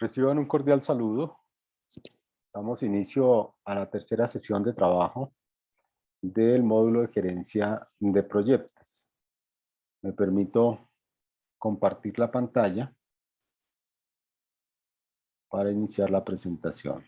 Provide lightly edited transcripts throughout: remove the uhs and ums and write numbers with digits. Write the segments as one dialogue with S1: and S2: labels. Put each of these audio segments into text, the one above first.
S1: Reciban un cordial saludo. Damos inicio a la tercera sesión de trabajo del módulo de gerencia de proyectos. Me permito compartir la pantalla para iniciar la presentación.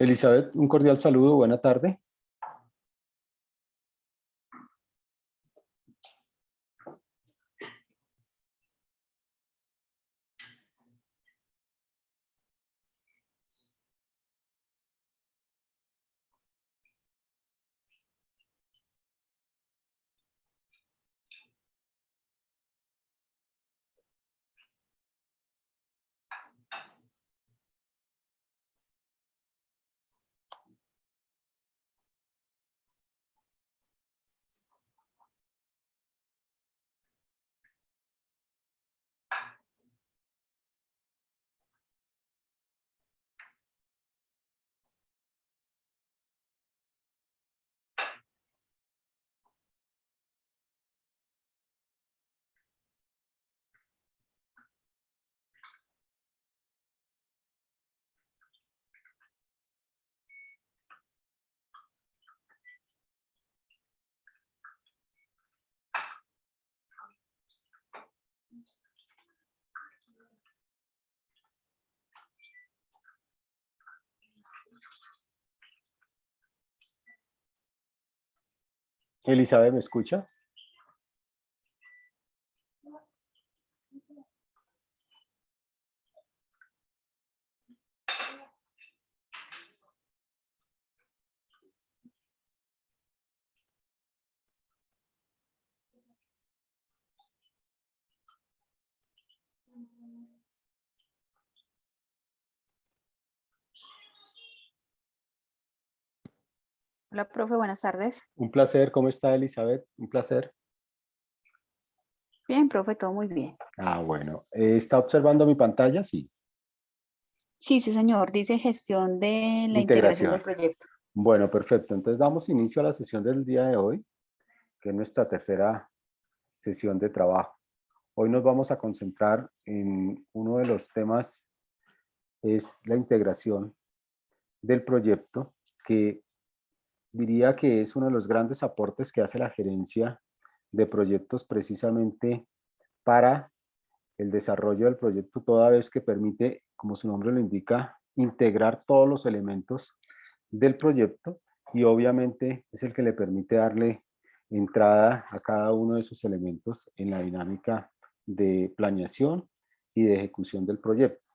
S1: Elizabeth, un cordial saludo. Buena tarde. Elizabeth, ¿me escucha?
S2: Hola, profe, buenas tardes.
S1: Un placer. ¿Cómo está, Elizabeth? Un placer.
S2: Bien, profe, todo muy bien.
S1: Bueno. ¿Está observando mi pantalla? Sí.
S2: Sí, señor, dice gestión de la integración
S1: Integración.
S2: del proyecto.
S1: Bueno, perfecto. Entonces damos inicio a la sesión del día de hoy, que es nuestra tercera sesión de trabajo. Hoy nos vamos a concentrar en uno de los temas, es la integración del proyecto, que diría que es uno de los grandes aportes que hace la gerencia de proyectos precisamente para el desarrollo del proyecto, toda vez que permite, como su nombre lo indica, integrar todos los elementos del proyecto y obviamente es el que le permite darle entrada a cada uno de esos elementos en la dinámica de planeación y de ejecución del proyecto.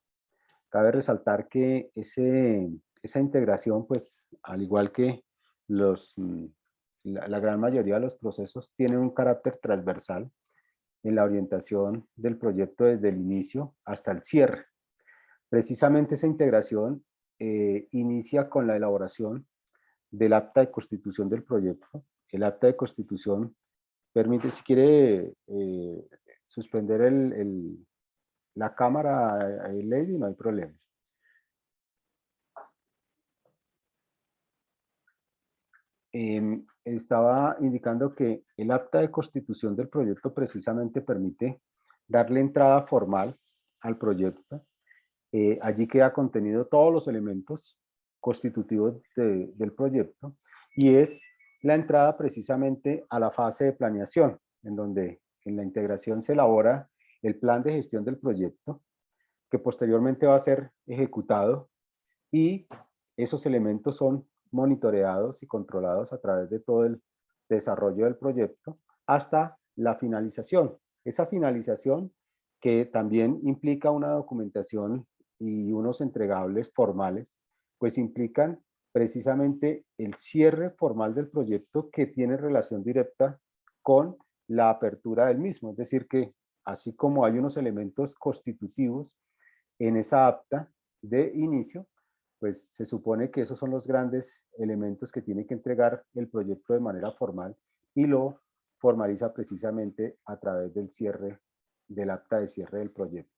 S1: Cabe resaltar que esa integración, pues, al igual que la gran mayoría de los procesos, tiene un carácter transversal en la orientación del proyecto desde el inicio hasta el cierre. Precisamente esa integración inicia con la elaboración del acta de constitución del proyecto. El acta de constitución permite, si quiere suspender la cámara, Lady, no hay problema. Estaba indicando que el acta de constitución del proyecto precisamente permite darle entrada formal al proyecto. Allí queda contenido todos los elementos constitutivos del proyecto y es la entrada precisamente a la fase de planeación, en donde en la integración se elabora el plan de gestión del proyecto, que posteriormente va a ser ejecutado y esos elementos son monitoreados y controlados a través de todo el desarrollo del proyecto hasta la finalización. Esa finalización que también implica una documentación y unos entregables formales, pues implican precisamente el cierre formal del proyecto que tiene relación directa con la apertura del mismo. Es decir, que así como hay unos elementos constitutivos en esa acta de inicio, pues se supone que esos son los grandes elementos que tiene que entregar el proyecto de manera formal y lo formaliza precisamente a través del cierre, del acta de cierre del proyecto.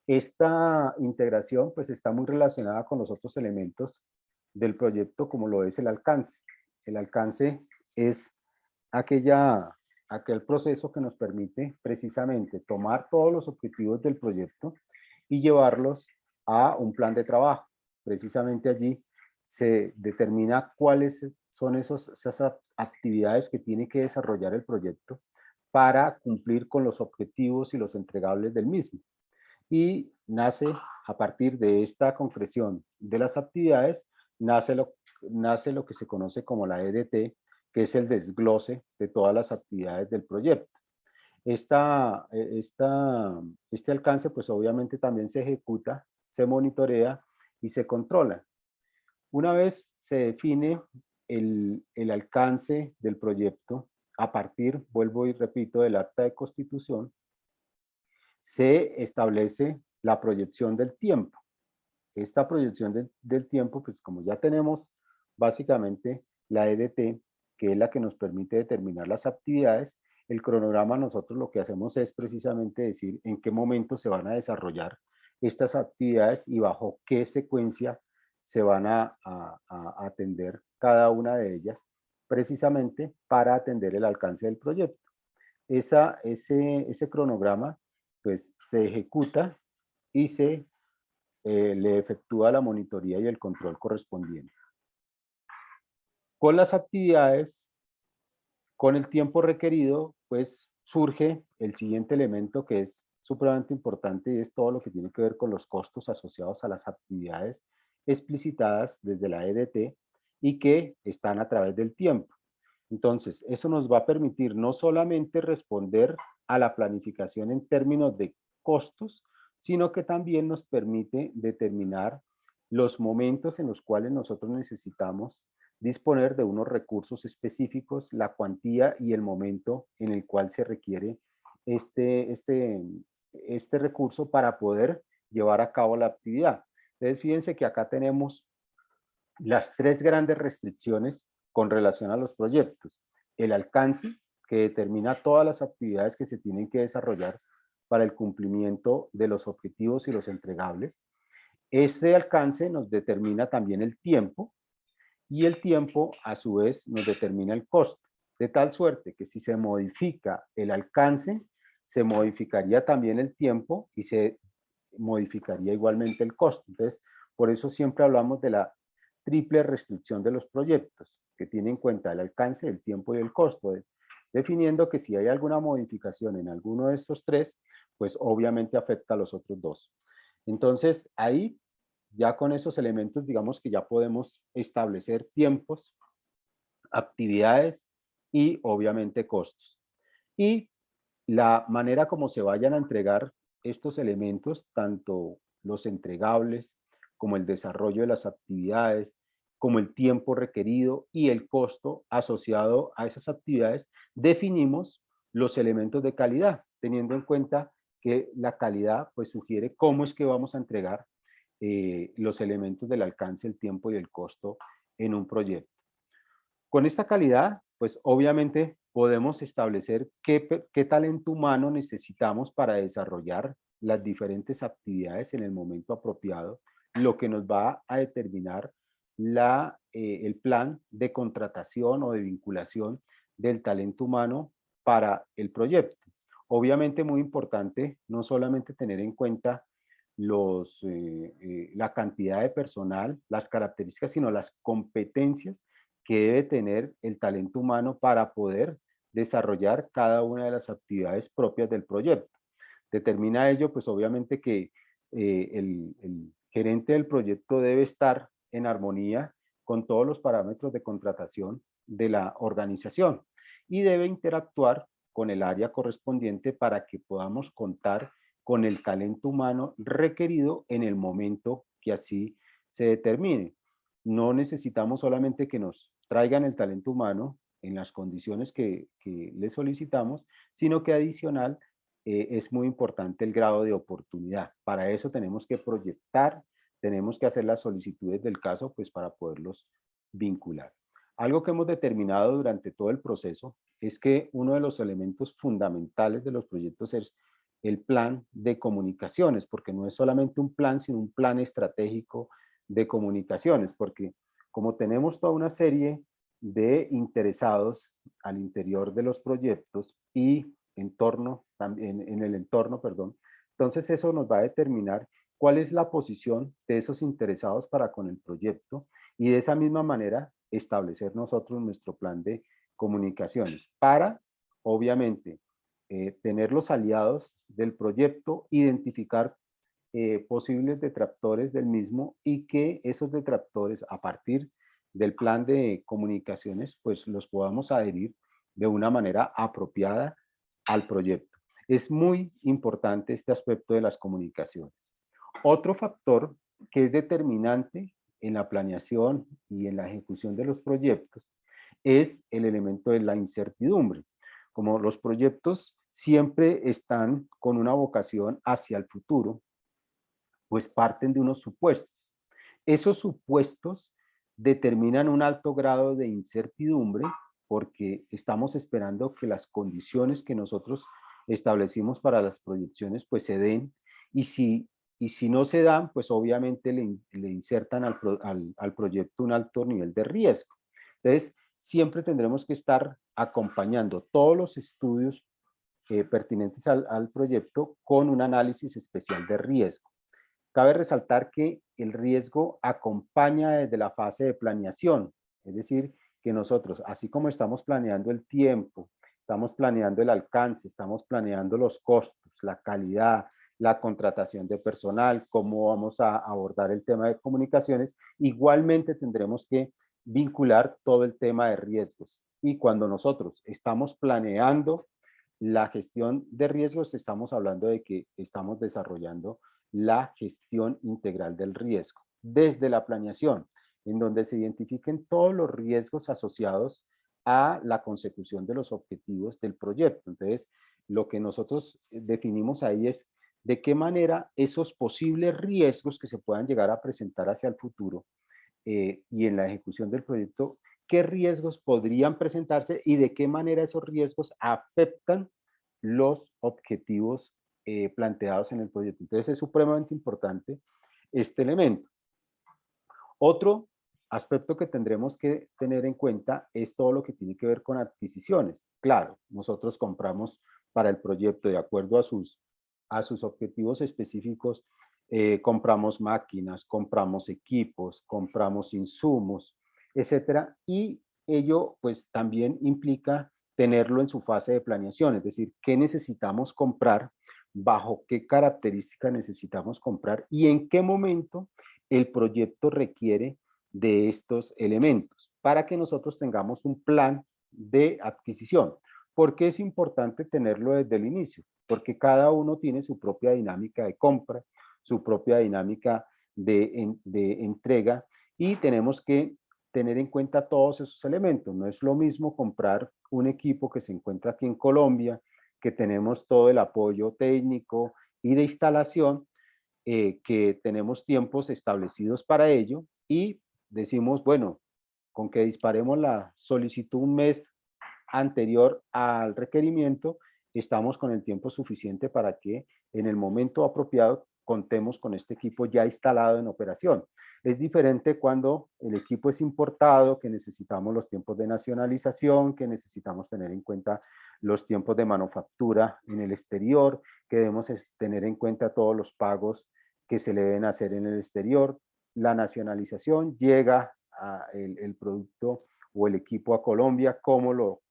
S1: Esta integración pues está muy relacionada con los otros elementos del proyecto como lo es el alcance. El alcance es aquel proceso que nos permite precisamente tomar todos los objetivos del proyecto y llevarlos a un plan de trabajo. Precisamente allí se determina cuáles son esas actividades que tiene que desarrollar el proyecto para cumplir con los objetivos y los entregables del mismo. Y nace a partir de esta concreción de las actividades, nace lo que se conoce como la EDT, que es el desglose de todas las actividades del proyecto. Este alcance, pues obviamente también se ejecuta, se monitorea y se controla. Una vez se define el alcance del proyecto, a partir, vuelvo y repito, del acta de constitución, se establece la proyección del tiempo. Esta proyección del tiempo, pues como ya tenemos básicamente la EDT, que es la que nos permite determinar las actividades, el cronograma nosotros lo que hacemos es precisamente decir en qué momento se van a desarrollar estas actividades y bajo qué secuencia se van a atender cada una de ellas, precisamente para atender el alcance del proyecto. Ese cronograma pues se ejecuta y le efectúa la monitoría y el control correspondiente. Con las actividades, con el tiempo requerido, pues surge el siguiente elemento que es supremamente importante y es todo lo que tiene que ver con los costos asociados a las actividades explicitadas desde la EDT y que están a través del tiempo. Entonces, eso nos va a permitir no solamente responder a la planificación en términos de costos, sino que también nos permite determinar los momentos en los cuales nosotros necesitamos disponer de unos recursos específicos, la cuantía y el momento en el cual se requiere este, este, este recurso para poder llevar a cabo la actividad. Entonces, fíjense que acá tenemos las tres grandes restricciones con relación a los proyectos. El alcance, que determina todas las actividades que se tienen que desarrollar para el cumplimiento de los objetivos y los entregables. Este alcance nos determina también el tiempo y el tiempo a su vez nos determina el costo. De tal suerte que si se modifica el alcance, se modificaría también el tiempo y se modificaría igualmente el costo. Entonces, por eso siempre hablamos de la triple restricción de los proyectos, que tiene en cuenta el alcance, el tiempo y el costo, definiendo que si hay alguna modificación en alguno de estos tres, pues obviamente afecta a los otros dos. Entonces, ahí, ya con esos elementos, digamos que ya podemos establecer tiempos, actividades y obviamente costos. Y la manera como se vayan a entregar estos elementos, tanto los entregables como el desarrollo de las actividades, como el tiempo requerido y el costo asociado a esas actividades, definimos los elementos de calidad, teniendo en cuenta que la calidad pues sugiere cómo es que vamos a entregar los elementos del alcance, el tiempo y el costo en un proyecto. Con esta calidad, pues obviamente podemos establecer qué talento humano necesitamos para desarrollar las diferentes actividades en el momento apropiado, lo que nos va a determinar el plan de contratación o de vinculación del talento humano para el proyecto. Obviamente muy importante no solamente tener en cuenta la cantidad de personal, las características, sino las competencias que debe tener el talento humano para poder desarrollar cada una de las actividades propias del proyecto. Determina ello, pues obviamente que el gerente del proyecto debe estar en armonía con todos los parámetros de contratación de la organización y debe interactuar con el área correspondiente para que podamos contar con el talento humano requerido en el momento que así se determine. No necesitamos solamente que nos traigan el talento humano en las condiciones que le solicitamos, sino que adicional es muy importante el grado de oportunidad. Para eso tenemos que proyectar, tenemos que hacer las solicitudes del caso, pues para poderlos vincular. Algo que hemos determinado durante todo el proceso es que uno de los elementos fundamentales de los proyectos es el plan de comunicaciones, porque no es solamente un plan, sino un plan estratégico de comunicaciones, porque como tenemos toda una serie de interesados al interior de los proyectos y en el entorno, perdón, entonces eso nos va a determinar cuál es la posición de esos interesados para con el proyecto y de esa misma manera establecer nosotros nuestro plan de comunicaciones para, obviamente, tener los aliados del proyecto, identificar posibles detractores del mismo y que esos detractores a partir del plan de comunicaciones pues los podamos adherir de una manera apropiada al proyecto. Es muy importante este aspecto de las comunicaciones. Otro factor que es determinante en la planeación y en la ejecución de los proyectos es el elemento de la incertidumbre. Como los proyectos siempre están con una vocación hacia el futuro, pues parten de unos supuestos. Esos supuestos determinan un alto grado de incertidumbre porque estamos esperando que las condiciones que nosotros establecimos para las proyecciones pues se den y si no se dan, pues obviamente le insertan al proyecto un alto nivel de riesgo. Entonces, siempre tendremos que estar acompañando todos los estudios pertinentes al proyecto con un análisis especial de riesgo. Cabe resaltar que el riesgo acompaña desde la fase de planeación, es decir, que nosotros, así como estamos planeando el tiempo, estamos planeando el alcance, estamos planeando los costos, la calidad, la contratación de personal, cómo vamos a abordar el tema de comunicaciones, igualmente tendremos que vincular todo el tema de riesgos. Y cuando nosotros estamos planeando la gestión de riesgos, estamos hablando de que estamos desarrollando la gestión integral del riesgo, desde la planeación, en donde se identifiquen todos los riesgos asociados a la consecución de los objetivos del proyecto. Entonces, lo que nosotros definimos ahí es de qué manera esos posibles riesgos que se puedan llegar a presentar hacia el futuro y en la ejecución del proyecto, qué riesgos podrían presentarse y de qué manera esos riesgos afectan los objetivos planteados en el proyecto. Entonces es supremamente importante este elemento. Otro aspecto que tendremos que tener en cuenta es todo lo que tiene que ver con adquisiciones. Claro, nosotros compramos para el proyecto de acuerdo a sus objetivos específicos, compramos máquinas, compramos equipos, compramos insumos, etcétera, y ello pues también implica tenerlo en su fase de planeación, es decir, qué necesitamos comprar, bajo qué características necesitamos comprar y en qué momento el proyecto requiere de estos elementos para que nosotros tengamos un plan de adquisición. ¿Por qué es importante tenerlo desde el inicio? Porque cada uno tiene su propia dinámica de compra, su propia dinámica de entrega y tenemos que tener en cuenta todos esos elementos. No es lo mismo comprar un equipo que se encuentra aquí en Colombia, que tenemos todo el apoyo técnico y de instalación, que tenemos tiempos establecidos para ello y decimos, bueno, con que disparemos la solicitud un mes anterior al requerimiento, estamos con el tiempo suficiente para que en el momento apropiado contemos con este equipo ya instalado en operación. Es diferente cuando el equipo es importado, que necesitamos los tiempos de nacionalización, que necesitamos tener en cuenta los tiempos de manufactura en el exterior, que debemos tener en cuenta todos los pagos que se le deben hacer en el exterior. La nacionalización llega el producto o el equipo a Colombia, cómo lo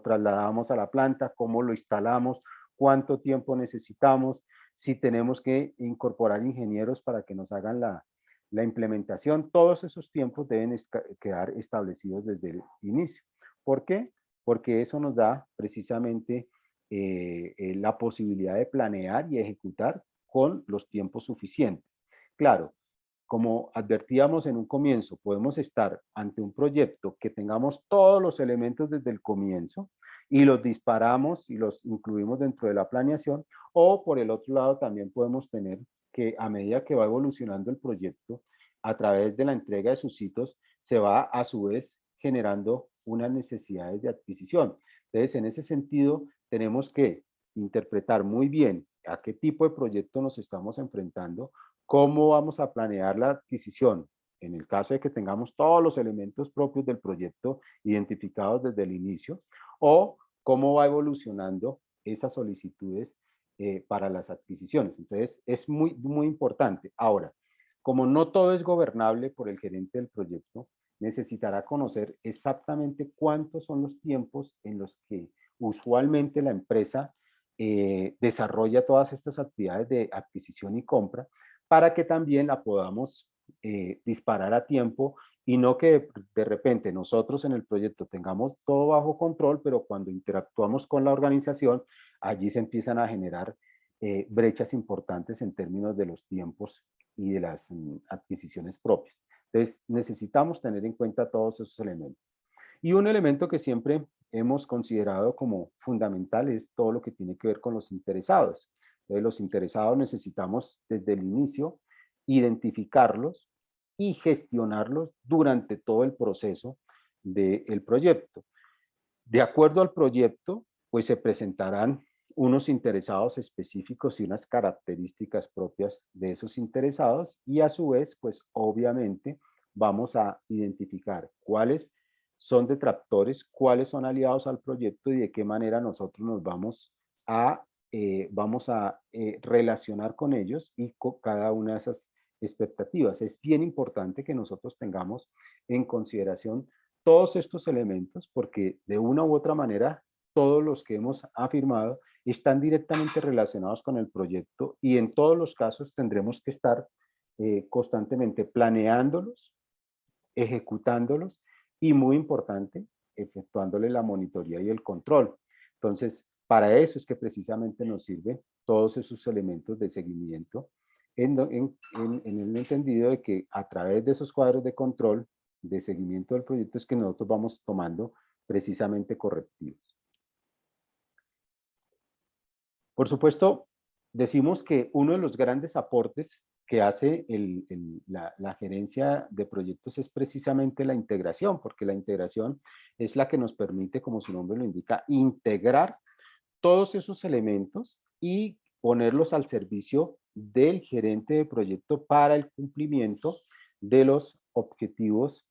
S1: trasladamos a la planta, cómo lo instalamos, cuánto tiempo necesitamos, si tenemos que incorporar ingenieros para que nos hagan la implementación. Todos esos tiempos deben quedar establecidos desde el inicio. ¿Por qué? Porque eso nos da precisamente la posibilidad de planear y ejecutar con los tiempos suficientes. Claro, como advertíamos en un comienzo, podemos estar ante un proyecto que tengamos todos los elementos desde el comienzo y los disparamos y los incluimos dentro de la planeación, o por el otro lado también podemos tener que a medida que va evolucionando el proyecto, a través de la entrega de sus hitos, se va a su vez generando unas necesidades de adquisición. Entonces, en ese sentido, tenemos que interpretar muy bien a qué tipo de proyecto nos estamos enfrentando, cómo vamos a planear la adquisición en el caso de que tengamos todos los elementos propios del proyecto identificados desde el inicio, o cómo va evolucionando esas solicitudes para las adquisiciones. Entonces, es muy importante. Ahora, como no todo es gobernable por el gerente del proyecto, necesitará conocer exactamente cuántos son los tiempos en los que usualmente la empresa desarrolla todas estas actividades de adquisición y compra, para que también la podamos disparar a tiempo y no que de repente nosotros en el proyecto tengamos todo bajo control, pero cuando interactuamos con la organización, allí se empiezan a generar brechas importantes en términos de los tiempos y de las adquisiciones propias. Entonces, necesitamos tener en cuenta todos esos elementos. Y un elemento que siempre hemos considerado como fundamental es todo lo que tiene que ver con los interesados. Entonces, los interesados necesitamos desde el inicio identificarlos y gestionarlos durante todo el proceso del proyecto. De acuerdo al proyecto, pues se presentarán unos interesados específicos y unas características propias de esos interesados, y a su vez, pues obviamente vamos a identificar cuáles son detractores, cuáles son aliados al proyecto y de qué manera nosotros nos vamos a relacionar con ellos y con cada una de esas expectativas. Es bien importante que nosotros tengamos en consideración todos estos elementos, porque de una u otra manera todos los que hemos afirmado están directamente relacionados con el proyecto, y en todos los casos tendremos que estar constantemente planeándolos, ejecutándolos y, muy importante, efectuándole la monitoría y el control. Entonces, para eso es que precisamente nos sirven todos esos elementos de seguimiento, en el entendido de que a través de esos cuadros de control, de seguimiento del proyecto, es que nosotros vamos tomando precisamente correctivos. Por supuesto, decimos que uno de los grandes aportes que hace la gerencia de proyectos es precisamente la integración, porque la integración es la que nos permite, como su nombre lo indica, integrar todos esos elementos y ponerlos al servicio del gerente de proyecto para el cumplimiento de los objetivos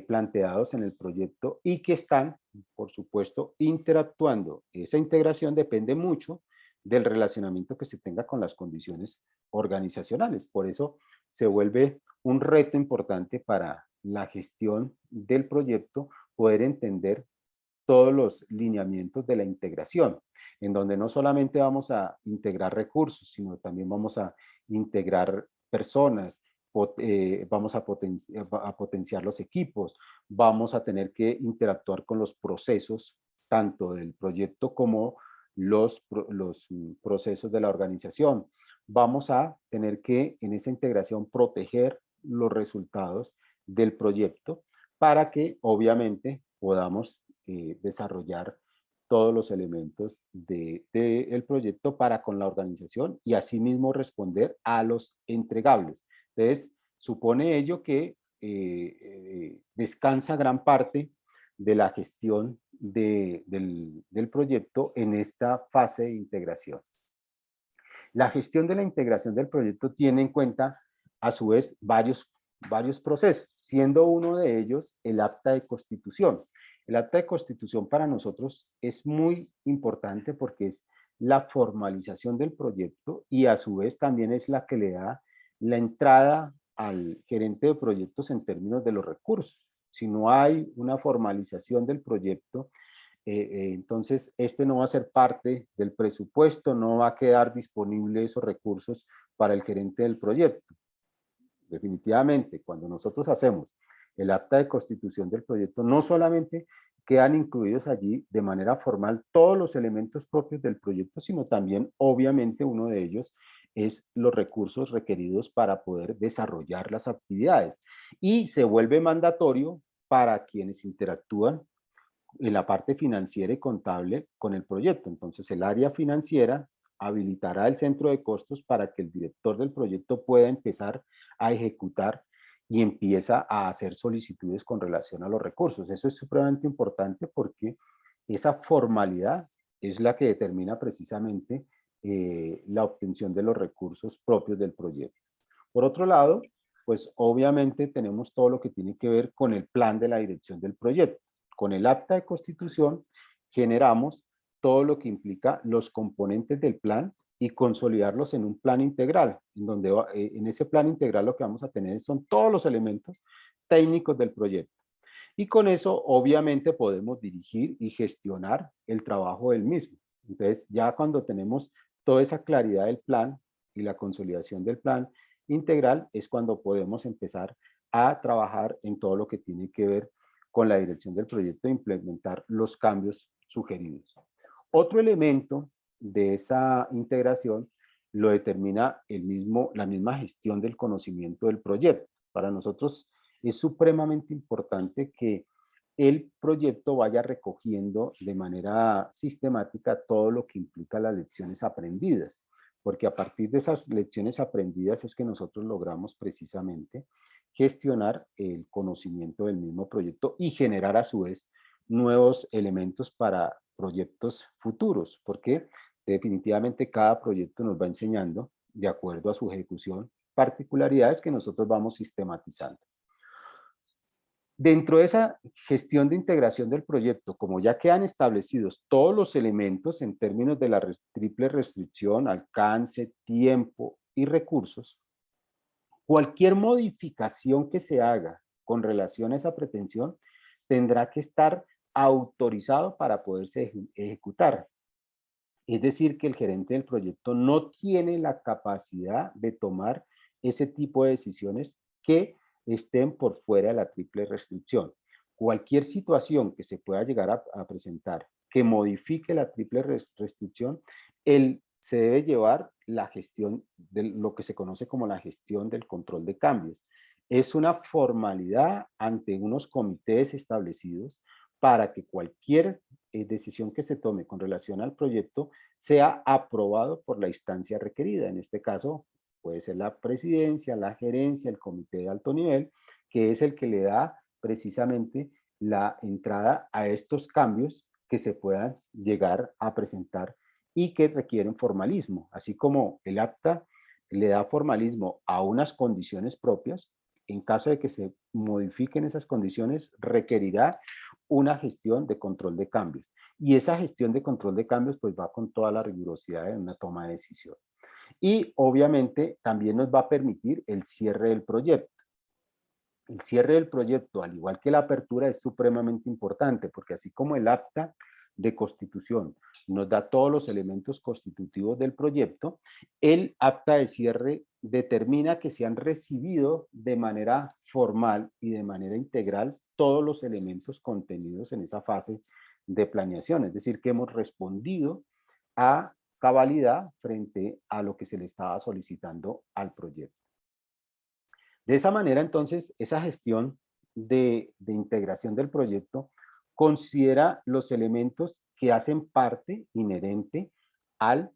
S1: planteados en el proyecto, y que están, por supuesto, interactuando. Esa integración depende mucho del relacionamiento que se tenga con las condiciones organizacionales. Por eso se vuelve un reto importante para la gestión del proyecto poder entender todos los lineamientos de la integración, en donde no solamente vamos a integrar recursos, sino también vamos a integrar personas, vamos a potenciar los equipos, vamos a tener que interactuar con los procesos, tanto del proyecto como los procesos de la organización. Vamos a tener que, en esa integración, proteger los resultados del proyecto para que obviamente podamos desarrollar todos los elementos del proyecto para con la organización, y asimismo responder a los entregables. Entonces, supone ello que descansa gran parte de la gestión del proyecto en esta fase de integración. La gestión de la integración del proyecto tiene en cuenta, a su vez, varios procesos, siendo uno de ellos el acta de constitución. El acta de constitución para nosotros es muy importante porque es la formalización del proyecto, y a su vez también es la que le da la entrada al gerente de proyectos en términos de los recursos. Si no hay una formalización del proyecto, entonces este no va a ser parte del presupuesto, no va a quedar disponible esos recursos para el gerente del proyecto. Definitivamente, cuando nosotros hacemos el acta de constitución del proyecto, no solamente quedan incluidos allí de manera formal todos los elementos propios del proyecto, sino también, obviamente, uno de ellos es los recursos requeridos para poder desarrollar las actividades. Y se vuelve mandatorio para quienes interactúan en la parte financiera y contable con el proyecto. Entonces, el área financiera habilitará el centro de costos para que el director del proyecto pueda empezar a ejecutar y empieza a hacer solicitudes con relación a los recursos. Eso es supremamente importante porque esa formalidad es la que determina precisamente la obtención de los recursos propios del proyecto. Por otro lado, pues obviamente tenemos todo lo que tiene que ver con el plan de la dirección del proyecto. Con el acta de constitución generamos todo lo que implica los componentes del plan y consolidarlos en un plan integral, en donde en ese plan integral lo que vamos a tener son todos los elementos técnicos del proyecto. Y con eso obviamente podemos dirigir y gestionar el trabajo del mismo. Entonces ya cuando tenemos toda esa claridad del plan y la consolidación del plan integral es cuando podemos empezar a trabajar en todo lo que tiene que ver con la dirección del proyecto e implementar los cambios sugeridos. Otro elemento de esa integración lo determina la misma gestión del conocimiento del proyecto. Para nosotros es supremamente importante que el proyecto vaya recogiendo de manera sistemática todo lo que implica las lecciones aprendidas, porque a partir de esas lecciones aprendidas es que nosotros logramos precisamente gestionar el conocimiento del mismo proyecto y generar a su vez nuevos elementos para proyectos futuros, porque definitivamente cada proyecto nos va enseñando, de acuerdo a su ejecución, particularidades que nosotros vamos sistematizando. Dentro de esa gestión de integración del proyecto, como ya quedan establecidos todos los elementos en términos de la triple restricción, alcance, tiempo y recursos, cualquier modificación que se haga con relación a esa pretensión tendrá que estar autorizado para poderse ejecutar. Es decir, que el gerente del proyecto no tiene la capacidad de tomar ese tipo de decisiones que estén por fuera de la triple restricción. Cualquier situación que se pueda llegar a presentar que modifique la triple restricción, se debe llevar la gestión de lo que se conoce como la gestión del control de cambios. Es una formalidad ante unos comités establecidos para que cualquier decisión que se tome con relación al proyecto sea aprobado por la instancia requerida. En este caso, puede ser la presidencia, la gerencia, el comité de alto nivel, que es el que le da precisamente la entrada a estos cambios que se puedan llegar a presentar y que requieren formalismo. Así como el acta le da formalismo a unas condiciones propias, en caso de que se modifiquen esas condiciones, requerirá una gestión de control de cambios. Y esa gestión de control de cambios pues va con toda la rigurosidad de una toma de decisión. Y obviamente también nos va a permitir el cierre del proyecto. El cierre del proyecto, al igual que la apertura, es supremamente importante porque así como el acta de constitución nos da todos los elementos constitutivos del proyecto, el acta de cierre determina que se han recibido de manera formal y de manera integral todos los elementos contenidos en esa fase de planeación, es decir, que hemos respondido a cabalidad frente a lo que se le estaba solicitando al proyecto. De esa manera, entonces, esa gestión de integración del proyecto considera los elementos que hacen parte inherente al,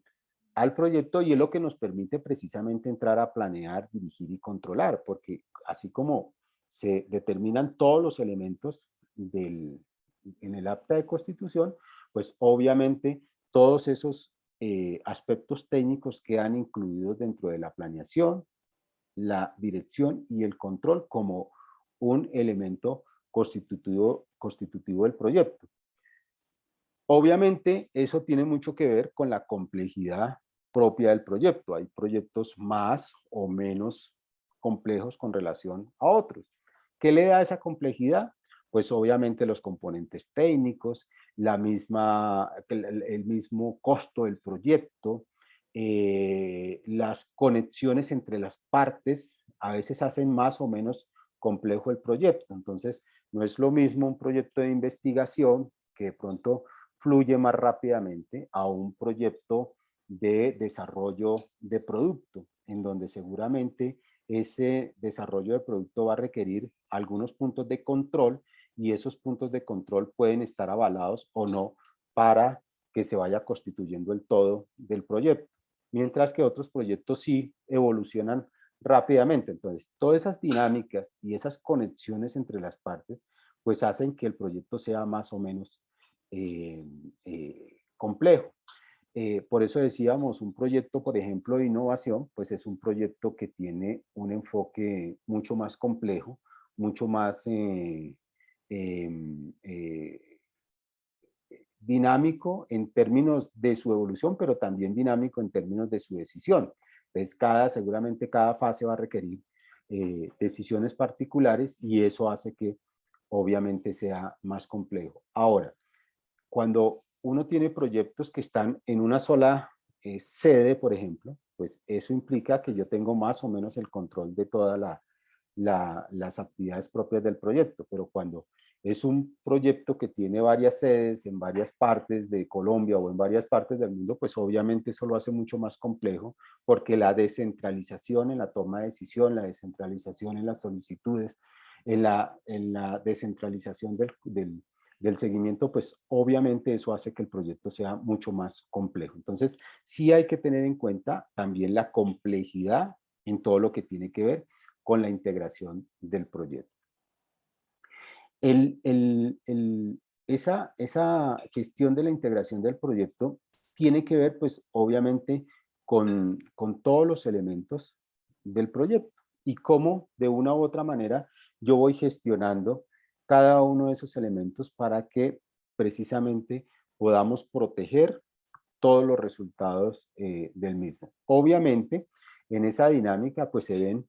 S1: al proyecto y es lo que nos permite precisamente entrar a planear, dirigir y controlar, porque así como se determinan todos los elementos en el acta de constitución, pues obviamente todos esos aspectos técnicos quedan incluidos dentro de la planeación, la dirección y el control como un elemento constitutivo del proyecto. Obviamente, eso tiene mucho que ver con la complejidad propia del proyecto. Hay proyectos más o menos complejos con relación a otros. ¿Qué le da esa complejidad? Pues obviamente los componentes técnicos, el mismo costo del proyecto, las conexiones entre las partes a veces hacen más o menos complejo el proyecto. Entonces, no es lo mismo un proyecto de investigación que de pronto fluye más rápidamente a un proyecto de desarrollo de producto, en donde seguramente ese desarrollo de producto va a requerir algunos puntos de control y esos puntos de control pueden estar avalados o no para que se vaya constituyendo el todo del proyecto. Mientras que otros proyectos sí evolucionan rápidamente. Entonces, todas esas dinámicas y esas conexiones entre las partes, pues hacen que el proyecto sea más o menos complejo. Por eso decíamos, un proyecto, por ejemplo, de innovación, pues es un proyecto que tiene un enfoque mucho más complejo, mucho más dinámico en términos de su evolución, pero también dinámico en términos de su decisión. Entonces, seguramente cada fase va a requerir decisiones particulares y eso hace que obviamente sea más complejo. Ahora, cuando uno tiene proyectos que están en una sola sede, por ejemplo, pues eso implica que yo tengo más o menos el control de todas las actividades propias del proyecto, pero cuando es un proyecto que tiene varias sedes en varias partes de Colombia o en varias partes del mundo, pues obviamente eso lo hace mucho más complejo porque la descentralización en la toma de decisión, la descentralización en las solicitudes, en la descentralización del seguimiento, pues obviamente eso hace que el proyecto sea mucho más complejo. Entonces, sí hay que tener en cuenta también la complejidad en todo lo que tiene que ver con la integración del proyecto. Esa gestión de la integración del proyecto tiene que ver, pues, obviamente, con todos los elementos del proyecto y cómo, de una u otra manera, yo voy gestionando cada uno de esos elementos para que precisamente podamos proteger todos los resultados del mismo. Obviamente, en esa dinámica, pues se ven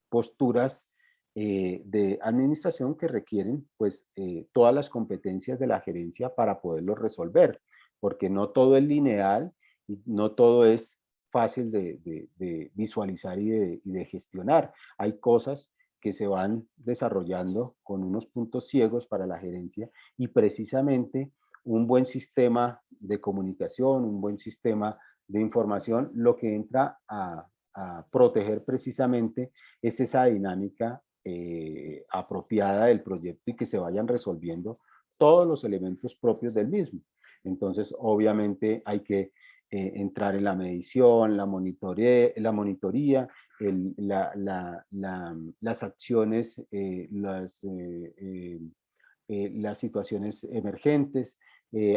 S1: posturas de administración que requieren pues todas las competencias de la gerencia para poderlo resolver, porque no todo es lineal y no todo es fácil de visualizar y de gestionar. Hay cosas que se van desarrollando con unos puntos ciegos para la gerencia y precisamente un buen sistema de comunicación, un buen sistema de información, lo que entra a proteger precisamente es esa dinámica apropiada del proyecto y que se vayan resolviendo todos los elementos propios del mismo. Entonces, obviamente hay que entrar en la medición, la monitoría, las acciones, las situaciones emergentes,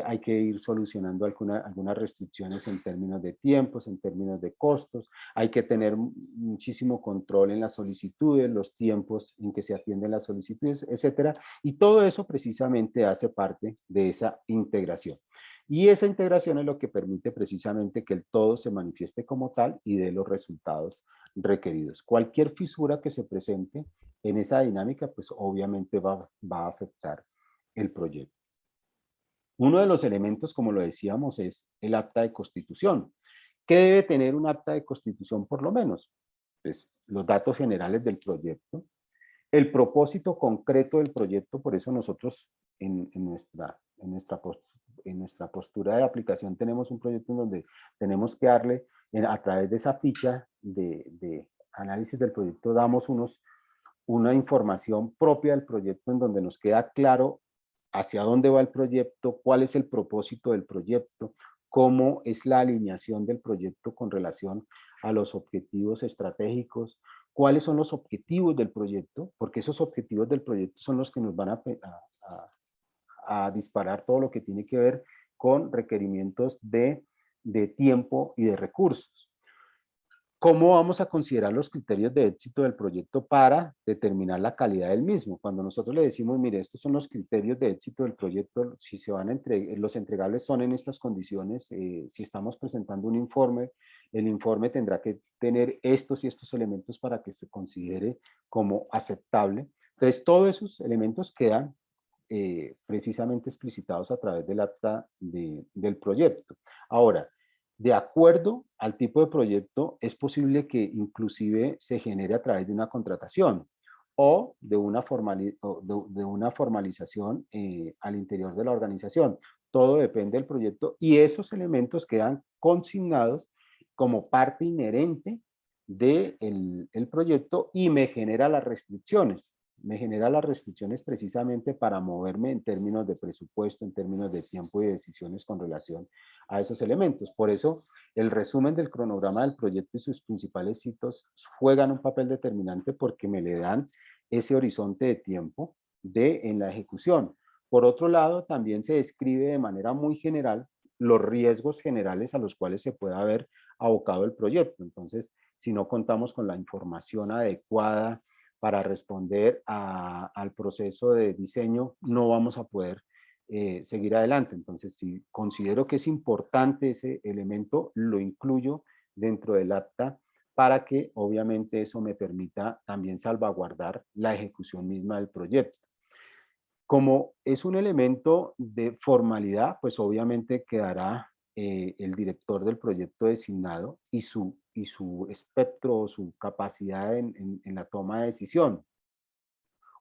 S1: hay que ir solucionando algunas restricciones en términos de tiempos, en términos de costos, hay que tener muchísimo control en las solicitudes, los tiempos en que se atienden las solicitudes, etcétera, y todo eso precisamente hace parte de esa integración. Y esa integración es lo que permite precisamente que el todo se manifieste como tal y dé los resultados requeridos. Cualquier fisura que se presente en esa dinámica, pues obviamente va a afectar el proyecto. Uno de los elementos, como lo decíamos, es el acta de constitución. ¿Qué debe tener un acta de constitución por lo menos? Pues los datos generales del proyecto, el propósito concreto del proyecto, por eso nosotros en nuestra postura de aplicación tenemos un proyecto en donde tenemos que darle, a través de esa ficha de análisis del proyecto, damos una información propia del proyecto en donde nos queda claro hacia dónde va el proyecto, cuál es el propósito del proyecto, cómo es la alineación del proyecto con relación a los objetivos estratégicos, cuáles son los objetivos del proyecto, porque esos objetivos del proyecto son los que nos van a disparar todo lo que tiene que ver con requerimientos de tiempo y de recursos. ¿Cómo vamos a considerar los criterios de éxito del proyecto para determinar la calidad del mismo? Cuando nosotros le decimos, mire, estos son los criterios de éxito del proyecto, si se van a los entregables son en estas condiciones, si estamos presentando un informe, el informe tendrá que tener estos y estos elementos para que se considere como aceptable. Entonces, todos esos elementos quedan precisamente explicitados a través del acta del proyecto. Ahora, de acuerdo al tipo de proyecto, es posible que inclusive se genere a través de una contratación o de una, de una formalización al interior de la organización. Todo depende del proyecto y esos elementos quedan consignados como parte inherente del el proyecto y me genera las restricciones. Me genera las restricciones precisamente para moverme en términos de presupuesto, en términos de tiempo y decisiones con relación a esos elementos. Por eso, el resumen del cronograma del proyecto y sus principales hitos juegan un papel determinante porque me le dan ese horizonte de tiempo en la ejecución. Por otro lado, también se describe de manera muy general los riesgos generales a los cuales se puede haber abocado el proyecto. Entonces, si no contamos con la información adecuada para responder al proceso de diseño, no vamos a poder seguir adelante. Entonces, si considero que es importante ese elemento, lo incluyo dentro del acta para que obviamente eso me permita también salvaguardar la ejecución misma del proyecto. Como es un elemento de formalidad, pues obviamente quedará el director del proyecto designado y su espectro, su capacidad en la toma de decisión.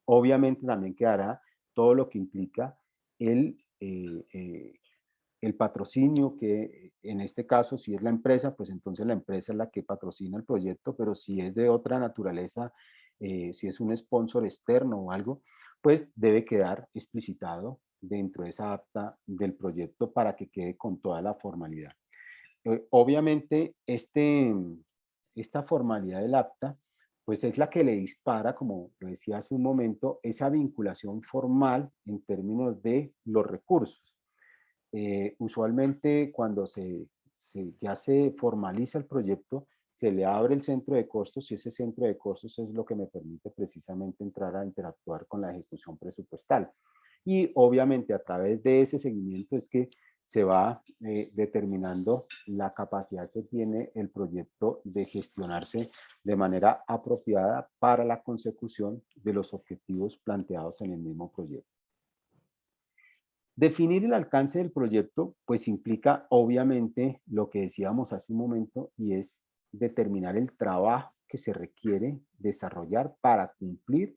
S1: Obviamente también quedará todo lo que implica el, el patrocinio, que en este caso si es la empresa, pues entonces la empresa es la que patrocina el proyecto, pero si es de otra naturaleza, si es un sponsor externo o algo, pues debe quedar explicitado dentro de esa acta del proyecto para que quede con toda la formalidad. Obviamente, esta formalidad del acta, pues es la que le dispara, como lo decía hace un momento, esa vinculación formal en términos de los recursos. Usualmente cuando ya se formaliza el proyecto, se le abre el centro de costos y ese centro de costos es lo que me permite precisamente entrar a interactuar con la ejecución presupuestal. Y obviamente a través de ese seguimiento es que se va determinando la capacidad que tiene el proyecto de gestionarse de manera apropiada para la consecución de los objetivos planteados en el mismo proyecto. Definir el alcance del proyecto, pues implica obviamente lo que decíamos hace un momento y es determinar el trabajo que se requiere desarrollar para cumplir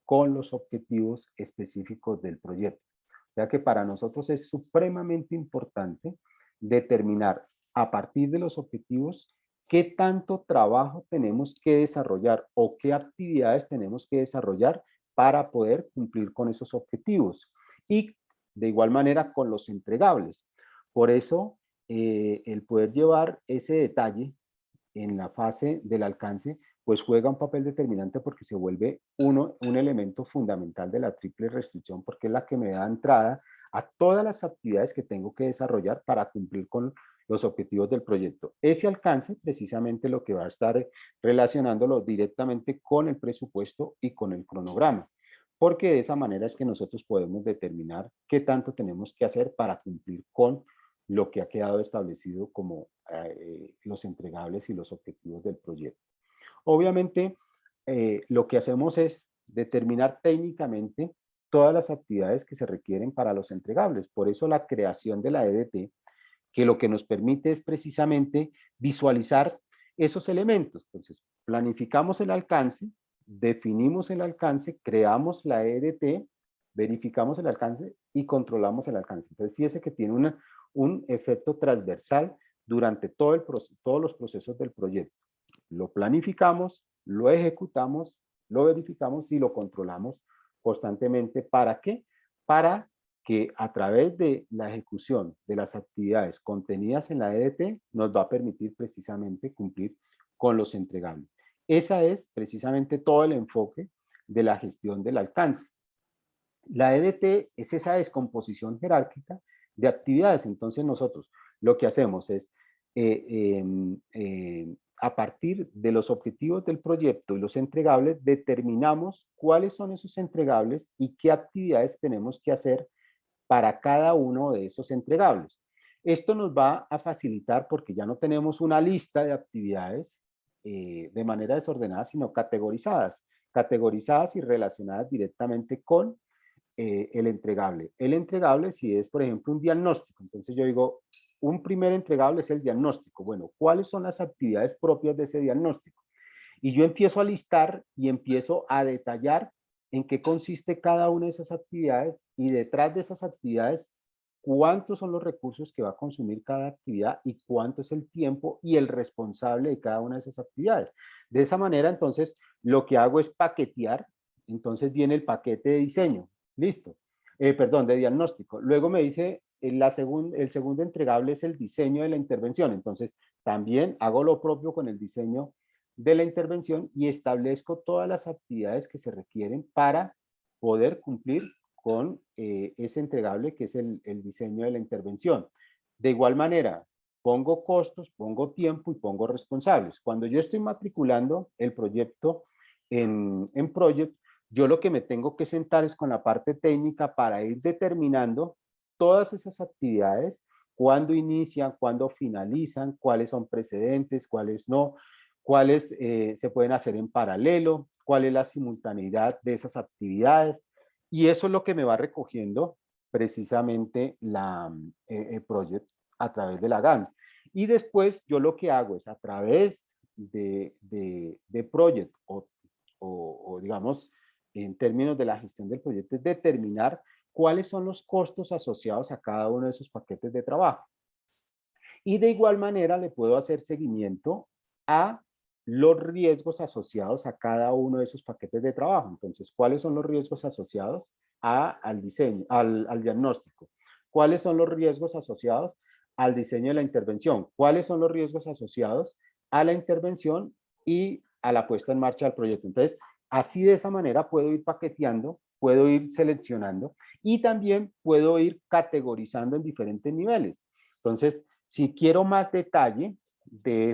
S1: con los objetivos específicos del proyecto. O sea que para nosotros es supremamente importante determinar a partir de los objetivos qué tanto trabajo tenemos que desarrollar o qué actividades tenemos que desarrollar para poder cumplir con esos objetivos. Y de igual manera con los entregables. Por eso, el poder llevar ese detalle en la fase del alcance, pues juega un papel determinante porque se vuelve un elemento fundamental de la triple restricción, porque es la que me da entrada a todas las actividades que tengo que desarrollar para cumplir con los objetivos del proyecto. Ese alcance precisamente lo que va a estar relacionándolo directamente con el presupuesto y con el cronograma, porque de esa manera es que nosotros podemos determinar qué tanto tenemos que hacer para cumplir con lo que ha quedado establecido como los entregables y los objetivos del proyecto. Obviamente, lo que hacemos es determinar técnicamente todas las actividades que se requieren para los entregables. Por eso la creación de la EDT, que lo que nos permite es precisamente visualizar esos elementos. Entonces, planificamos el alcance, definimos el alcance, creamos la EDT, verificamos el alcance y controlamos el alcance. Entonces, fíjese que tiene un efecto transversal durante todos los procesos del proyecto. Lo planificamos, lo ejecutamos, lo verificamos y lo controlamos constantemente. ¿Para qué? Para que a través de la ejecución de las actividades contenidas en la EDT nos va a permitir precisamente cumplir con los entregables. Esa es precisamente todo el enfoque de la gestión del alcance. La EDT es esa descomposición jerárquica de actividades. Entonces nosotros lo que hacemos es, a partir de los objetivos del proyecto y los entregables, determinamos cuáles son esos entregables y qué actividades tenemos que hacer para cada uno de esos entregables. Esto nos va a facilitar porque ya no tenemos una lista de actividades de manera desordenada, sino categorizadas y relacionadas directamente con el entregable. El entregable, si es, por ejemplo, un diagnóstico, entonces yo digo, un primer entregable es el diagnóstico. Bueno, ¿cuáles son las actividades propias de ese diagnóstico? Y yo empiezo a listar y empiezo a detallar en qué consiste cada una de esas actividades y detrás de esas actividades, cuántos son los recursos que va a consumir cada actividad y cuánto es el tiempo y el responsable de cada una de esas actividades. De esa manera, entonces, lo que hago es paquetear, entonces viene el paquete de diseño, listo, perdón, de diagnóstico. Luego me dice, el segundo entregable es el diseño de la intervención, entonces también hago lo propio con el diseño de la intervención y establezco todas las actividades que se requieren para poder cumplir con ese entregable que es el diseño de la intervención. De igual manera, pongo costos, pongo tiempo y pongo responsables. Cuando yo estoy matriculando el proyecto en Project, yo lo que me tengo que sentar es con la parte técnica para ir determinando todas esas actividades, cuándo inician, cuándo finalizan, cuáles son precedentes, cuáles no, cuáles se pueden hacer en paralelo, cuál es la simultaneidad de esas actividades. Y eso es lo que me va recogiendo precisamente el Project a través de la GAN. Y después yo lo que hago es a través de Project o digamos en términos de la gestión del proyecto es determinar cuáles son los costos asociados a cada uno de esos paquetes de trabajo. Y de igual manera le puedo hacer seguimiento a los riesgos asociados a cada uno de esos paquetes de trabajo. Entonces, ¿cuáles son los riesgos asociados al diseño, al diagnóstico? ¿Cuáles son los riesgos asociados al diseño de la intervención? ¿Cuáles son los riesgos asociados a la intervención y a la puesta en marcha del proyecto? Entonces, así de esa manera puedo ir paqueteando, puedo ir seleccionando y también puedo ir categorizando en diferentes niveles. Entonces, si quiero más detalle de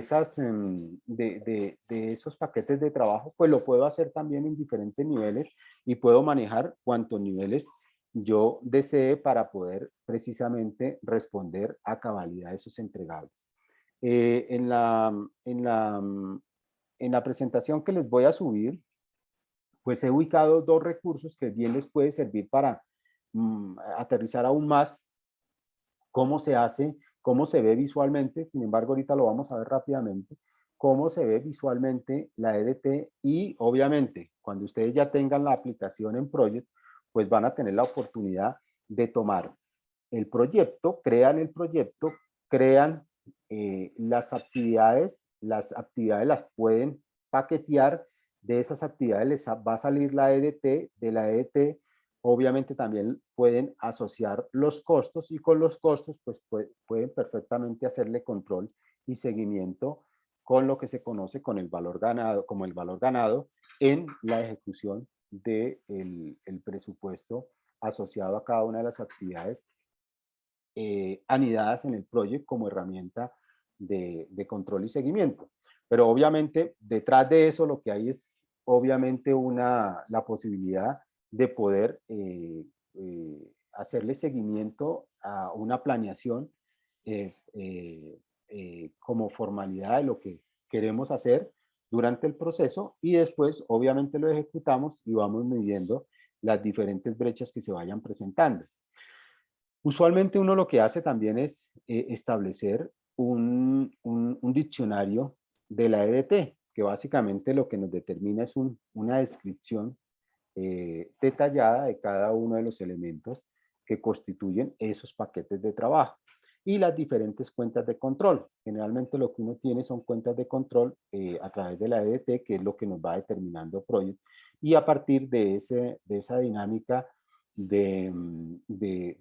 S1: esos paquetes de trabajo, pues lo puedo hacer también en diferentes niveles y puedo manejar cuántos niveles yo desee para poder precisamente responder a cabalidad de esos entregables. En la presentación que les voy a subir, pues he ubicado dos recursos que bien les puede servir para aterrizar aún más cómo se hace, cómo se ve visualmente, sin embargo ahorita lo vamos a ver rápidamente, cómo se ve visualmente la EDT y obviamente cuando ustedes ya tengan la aplicación en Project, pues van a tener la oportunidad de tomar el proyecto, crean las actividades las pueden paquetear, de esas actividades les va a salir la EDT, de la EDT obviamente también pueden asociar los costos y con los costos pues pueden perfectamente hacerle control y seguimiento con lo que se conoce con el valor ganado, como el valor ganado en la ejecución del el presupuesto asociado a cada una de las actividades anidadas en el proyecto como herramienta de control y seguimiento. Pero obviamente detrás de eso lo que hay es obviamente la posibilidad de poder hacerle seguimiento a una planeación como formalidad de lo que queremos hacer durante el proceso y después obviamente lo ejecutamos y vamos midiendo las diferentes brechas que se vayan presentando. Usualmente uno lo que hace también es establecer un diccionario de la EDT, que básicamente lo que nos determina es una descripción detallada de cada uno de los elementos que constituyen esos paquetes de trabajo y las diferentes cuentas de control. Generalmente lo que uno tiene son cuentas de control a través de la EDT, que es lo que nos va determinando Project, y a partir de esa dinámica de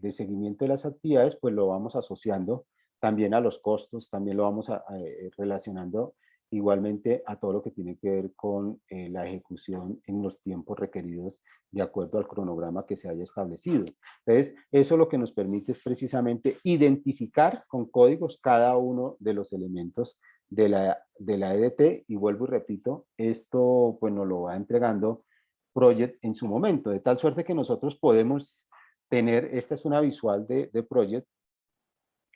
S1: seguimiento de las actividades, pues lo vamos asociando también a los costos, también lo vamos relacionando igualmente a todo lo que tiene que ver con la ejecución en los tiempos requeridos de acuerdo al cronograma que se haya establecido. Entonces, eso lo que nos permite es precisamente identificar con códigos cada uno de los elementos de la EDT y vuelvo y repito, esto pues nos lo va entregando Project en su momento, de tal suerte que nosotros podemos tener, esta es una visual de Project,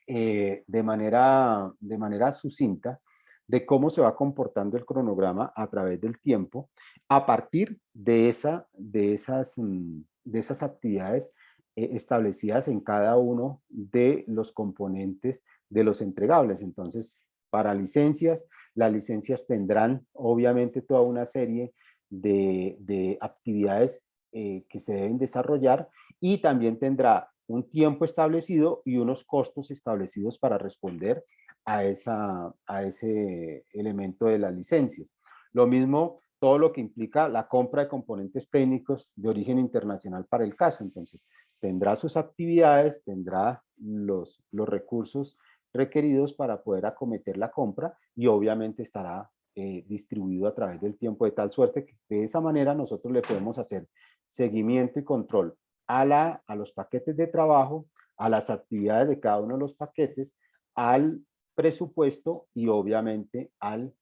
S1: de manera sucinta de cómo se va comportando el cronograma a través del tiempo a partir de esas actividades establecidas en cada uno de los componentes de los entregables. Entonces, para licencias, Las licencias tendrán obviamente toda una serie de actividades que se deben desarrollar y también tendrá un tiempo establecido y unos costos establecidos para responder a ese elemento de las licencias. Lo mismo todo lo que implica la compra de componentes técnicos de origen internacional para el caso. Entonces, tendrá sus actividades, tendrá los recursos requeridos para poder acometer la compra y obviamente estará distribuido a través del tiempo de tal suerte que de esa manera nosotros le podemos hacer seguimiento y control a los paquetes de trabajo, a las actividades de cada uno de los paquetes, al presupuesto y obviamente al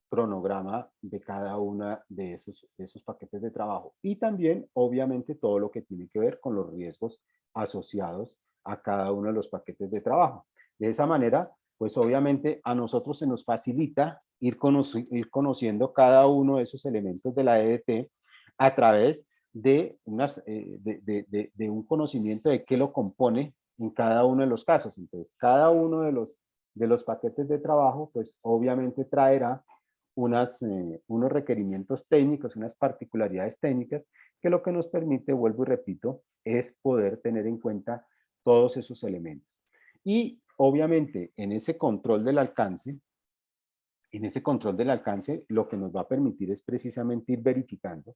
S1: cronograma de cada una de esos paquetes de trabajo. Y también, obviamente, todo lo que tiene que ver con los riesgos asociados a cada uno de los paquetes de trabajo. De esa manera, pues obviamente a nosotros se nos facilita ir conociendo cada uno de esos elementos de la EDT a través de un conocimiento de qué lo compone en cada uno de los casos. Entonces, cada uno de los paquetes de trabajo, pues obviamente traerá unos requerimientos técnicos, unas particularidades técnicas, que lo que nos permite, vuelvo y repito, es poder tener en cuenta todos esos elementos. Y obviamente en ese control del alcance, lo que nos va a permitir es precisamente ir verificando,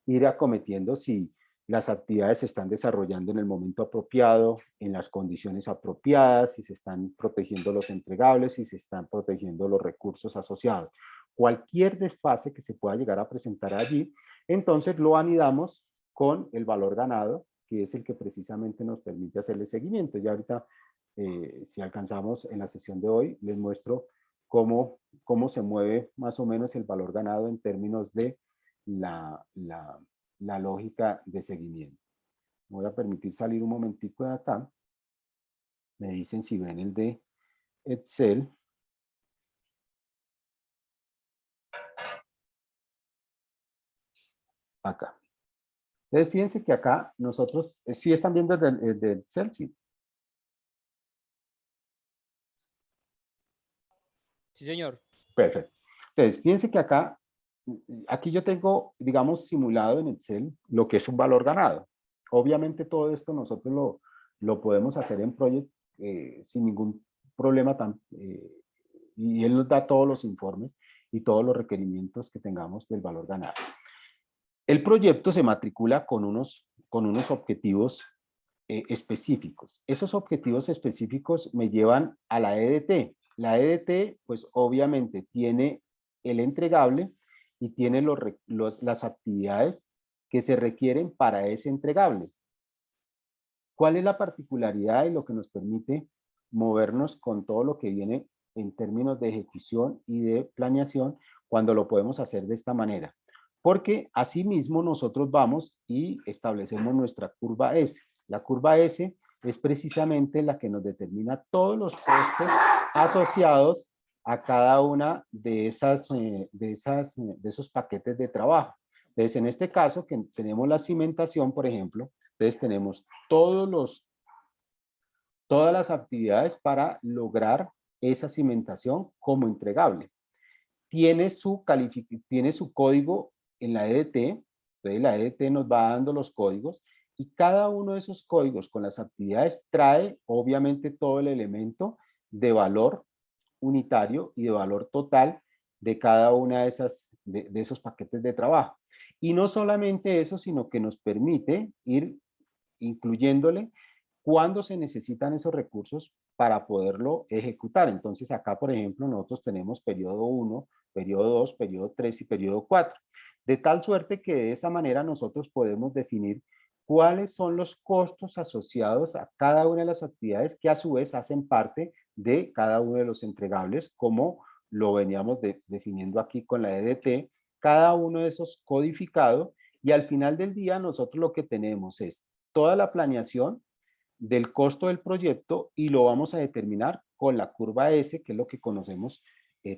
S1: ir acometiendo si las actividades se están desarrollando en el momento apropiado, en las condiciones apropiadas, si se están protegiendo los entregables, si se están protegiendo los recursos asociados. Cualquier desfase que se pueda llegar a presentar allí, entonces lo anidamos con el valor ganado, que es el que precisamente nos permite hacerle seguimiento. Ya ahorita, si alcanzamos en la sesión de hoy, les muestro cómo se mueve más o menos el valor ganado en términos de la lógica de seguimiento. Voy a permitir salir un momentico de acá. Me dicen si ven el de Excel. Acá. Entonces, fíjense que acá nosotros, ¿sí están viendo el de Excel? Sí.
S3: Sí, señor.
S1: Perfecto. Entonces, fíjense que acá, aquí yo tengo, digamos, simulado en Excel lo que es un valor ganado. Obviamente todo esto nosotros lo podemos hacer en Project sin ningún problema y él nos da todos los informes y todos los requerimientos que tengamos del valor ganado. El proyecto se matricula con unos objetivos específicos. Esos objetivos específicos me llevan a la EDT. La EDT, pues obviamente tiene el entregable y tiene las actividades que se requieren para ese entregable. ¿Cuál es la particularidad y lo que nos permite movernos con todo lo que viene en términos de ejecución y de planeación cuando lo podemos hacer de esta manera? Porque asimismo nosotros vamos y establecemos nuestra curva S. La curva S es precisamente la que nos determina todos los costos asociados a cada una de esos paquetes de trabajo. Entonces, en este caso, que tenemos la cimentación, por ejemplo, entonces tenemos todas las actividades para lograr esa cimentación como entregable. Tiene su código en la EDT, entonces la EDT nos va dando los códigos y cada uno de esos códigos con las actividades trae obviamente todo el elemento de valor unitario y de valor total de cada una de esos paquetes de trabajo. Y no solamente eso, sino que nos permite ir incluyéndole cuándo se necesitan esos recursos para poderlo ejecutar. Entonces acá, por ejemplo, nosotros tenemos periodo 1, periodo 2, periodo 3 y periodo 4. De tal suerte que de esa manera nosotros podemos definir cuáles son los costos asociados a cada una de las actividades que a su vez hacen parte de cada uno de los entregables, como lo veníamos definiendo aquí con la EDT, cada uno de esos codificado y al final del día nosotros lo que tenemos es toda la planeación del costo del proyecto y lo vamos a determinar con la curva S, que es lo que conocemos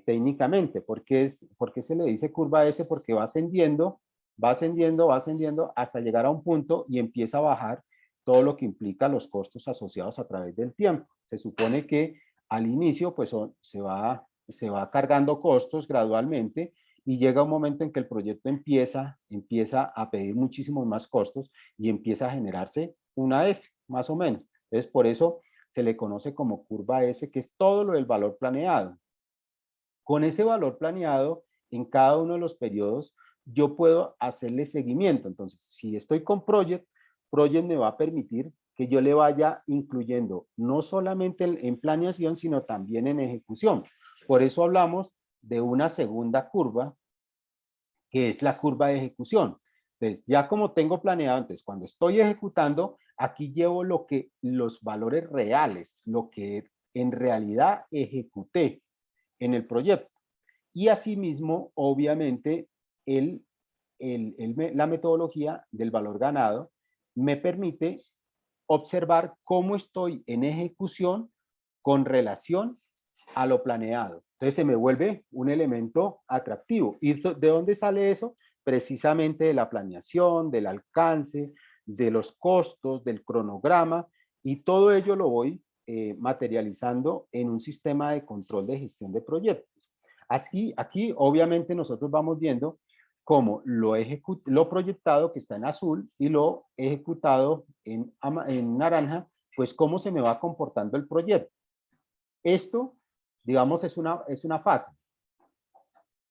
S1: técnicamente. ¿Por qué se le dice curva S? Porque va ascendiendo, va ascendiendo, va ascendiendo hasta llegar a un punto y empieza a bajar todo lo que implica los costos asociados a través del tiempo. Se supone que al inicio pues se va se va cargando costos gradualmente y llega un momento en que el proyecto empieza a pedir muchísimos más costos y empieza a generarse una S, más o menos. Entonces, por eso se le conoce como curva S, que es todo lo del valor planeado. Con ese valor planeado, en cada uno de los periodos, yo puedo hacerle seguimiento. Entonces, si estoy con Project, Project me va a permitir que yo le vaya incluyendo no solamente en planeación, sino también en ejecución. Por eso hablamos de una segunda curva, que es la curva de ejecución. Entonces, ya como tengo planeado, entonces cuando estoy ejecutando, aquí llevo los valores reales, lo que en realidad ejecuté en el proyecto. Y asimismo, obviamente, la metodología del valor ganado me permite observar cómo estoy en ejecución con relación a lo planeado. Entonces se me vuelve un elemento atractivo. ¿Y de dónde sale eso? Precisamente de la planeación, del alcance, de los costos, del cronograma, y todo ello lo voy materializando en un sistema de control de gestión de proyectos. Aquí obviamente nosotros vamos viendo cómo lo proyectado, que está en azul, y lo ejecutado en naranja, pues cómo se me va comportando el proyecto. Esto, digamos, es una fase.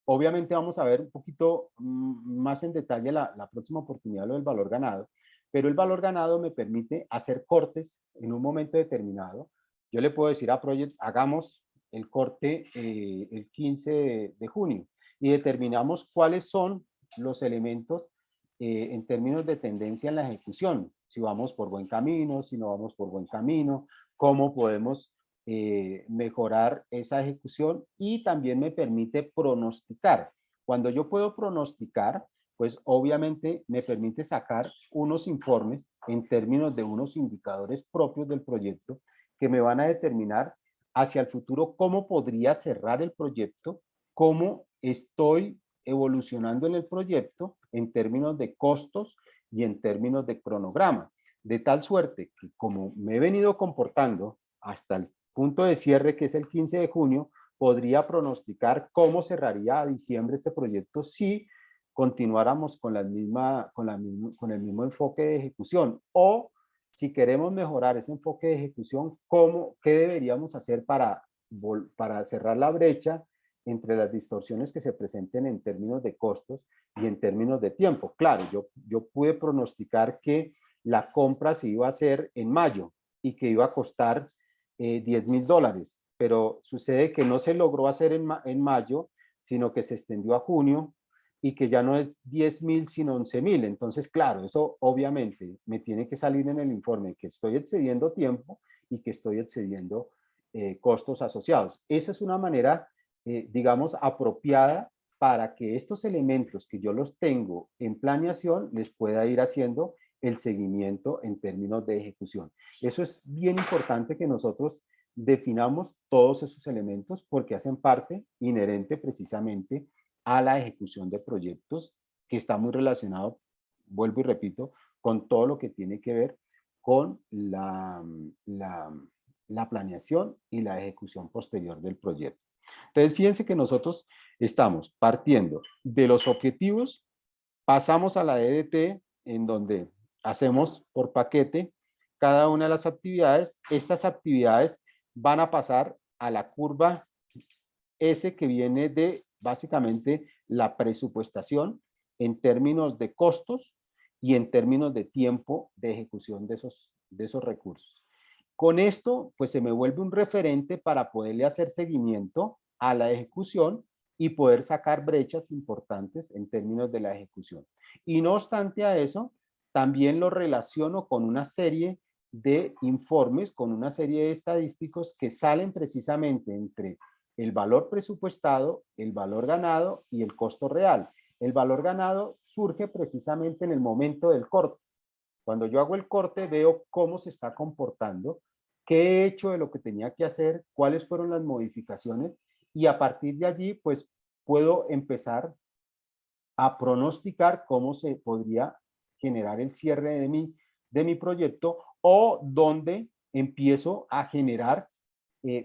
S1: Obviamente vamos a ver un poquito más en detalle la próxima oportunidad lo del valor ganado, pero el valor ganado me permite hacer cortes en un momento determinado. Yo le puedo decir a Project, hagamos el corte el 15 de junio y determinamos cuáles son los elementos en términos de tendencia en la ejecución, si vamos por buen camino, si no vamos por buen camino, cómo podemos mejorar esa ejecución, y también me permite pronosticar. Cuando yo puedo pronosticar, pues obviamente me permite sacar unos informes en términos de unos indicadores propios del proyecto que me van a determinar hacia el futuro cómo podría cerrar el proyecto, cómo estoy evolucionando en el proyecto en términos de costos y en términos de cronograma. De tal suerte que como me he venido comportando hasta el punto de cierre, que es el 15 de junio, podría pronosticar cómo cerraría a diciembre este proyecto si continuáramos con el mismo enfoque de ejecución, o si queremos mejorar ese enfoque de ejecución, ¿qué deberíamos hacer para cerrar la brecha entre las distorsiones que se presenten en términos de costos y en términos de tiempo? Claro, yo pude pronosticar que la compra se iba a hacer en mayo y que iba a costar $10,000, pero sucede que no se logró hacer en mayo, sino que se extendió a junio y que ya no es 10,000 sino 11,000. Entonces, claro, eso obviamente me tiene que salir en el informe que estoy excediendo tiempo y que estoy excediendo costos asociados. Esa es una manera, digamos, apropiada para que estos elementos que yo los tengo en planeación les pueda ir haciendo el seguimiento en términos de ejecución. Eso es bien importante, que nosotros definamos todos esos elementos porque hacen parte inherente precisamente a la ejecución de proyectos, que está muy relacionado, vuelvo y repito, con todo lo que tiene que ver con la planeación y la ejecución posterior del proyecto. Entonces, fíjense que nosotros estamos partiendo de los objetivos, pasamos a la EDT, en donde hacemos por paquete cada una de las actividades. Estas actividades van a pasar a la curva S, que viene de básicamente la presupuestación en términos de costos y en términos de tiempo de ejecución de esos recursos. Con esto, pues se me vuelve un referente para poderle hacer seguimiento a la ejecución y poder sacar brechas importantes en términos de la ejecución. Y no obstante a eso, también lo relaciono con una serie de informes, con una serie de estadísticos que salen precisamente entre el valor presupuestado, el valor ganado y el costo real. El valor ganado surge precisamente en el momento del corte. Cuando yo hago el corte, veo cómo se está comportando, qué he hecho de lo que tenía que hacer, cuáles fueron las modificaciones, y a partir de allí, pues puedo empezar a pronosticar cómo se podría generar el cierre de mi proyecto, o dónde empiezo a generar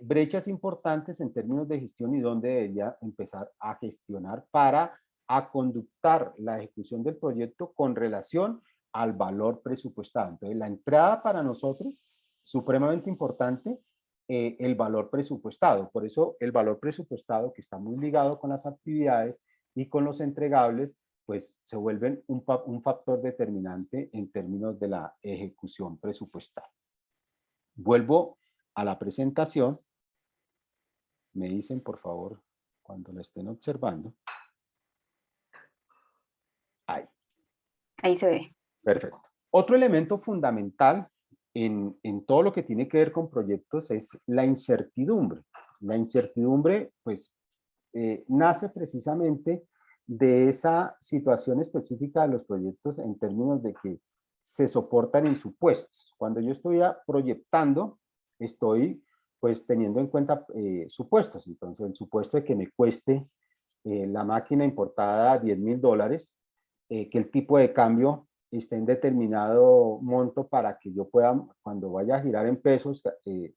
S1: brechas importantes en términos de gestión y dónde debería empezar a gestionar para a conductar la ejecución del proyecto con relación al valor presupuestado. Entonces, la entrada para nosotros, supremamente importante, el valor presupuestado. Por eso el valor presupuestado, que está muy ligado con las actividades y con los entregables, pues se vuelven un factor determinante en términos de la ejecución presupuestal. Vuelvo a la presentación. Me dicen, por favor, cuando la estén observando. Ahí.
S2: Ahí se ve.
S1: Perfecto. Otro elemento fundamental en todo lo que tiene que ver con proyectos es la incertidumbre. La incertidumbre, pues, nace precisamente de esa situación específica de los proyectos en términos de que se soportan en supuestos. Cuando yo estoy proyectando, estoy pues teniendo en cuenta supuestos. Entonces, el supuesto de que me cueste la máquina importada $10,000, que el tipo de cambio esté en determinado monto para que yo pueda, cuando vaya a girar en pesos,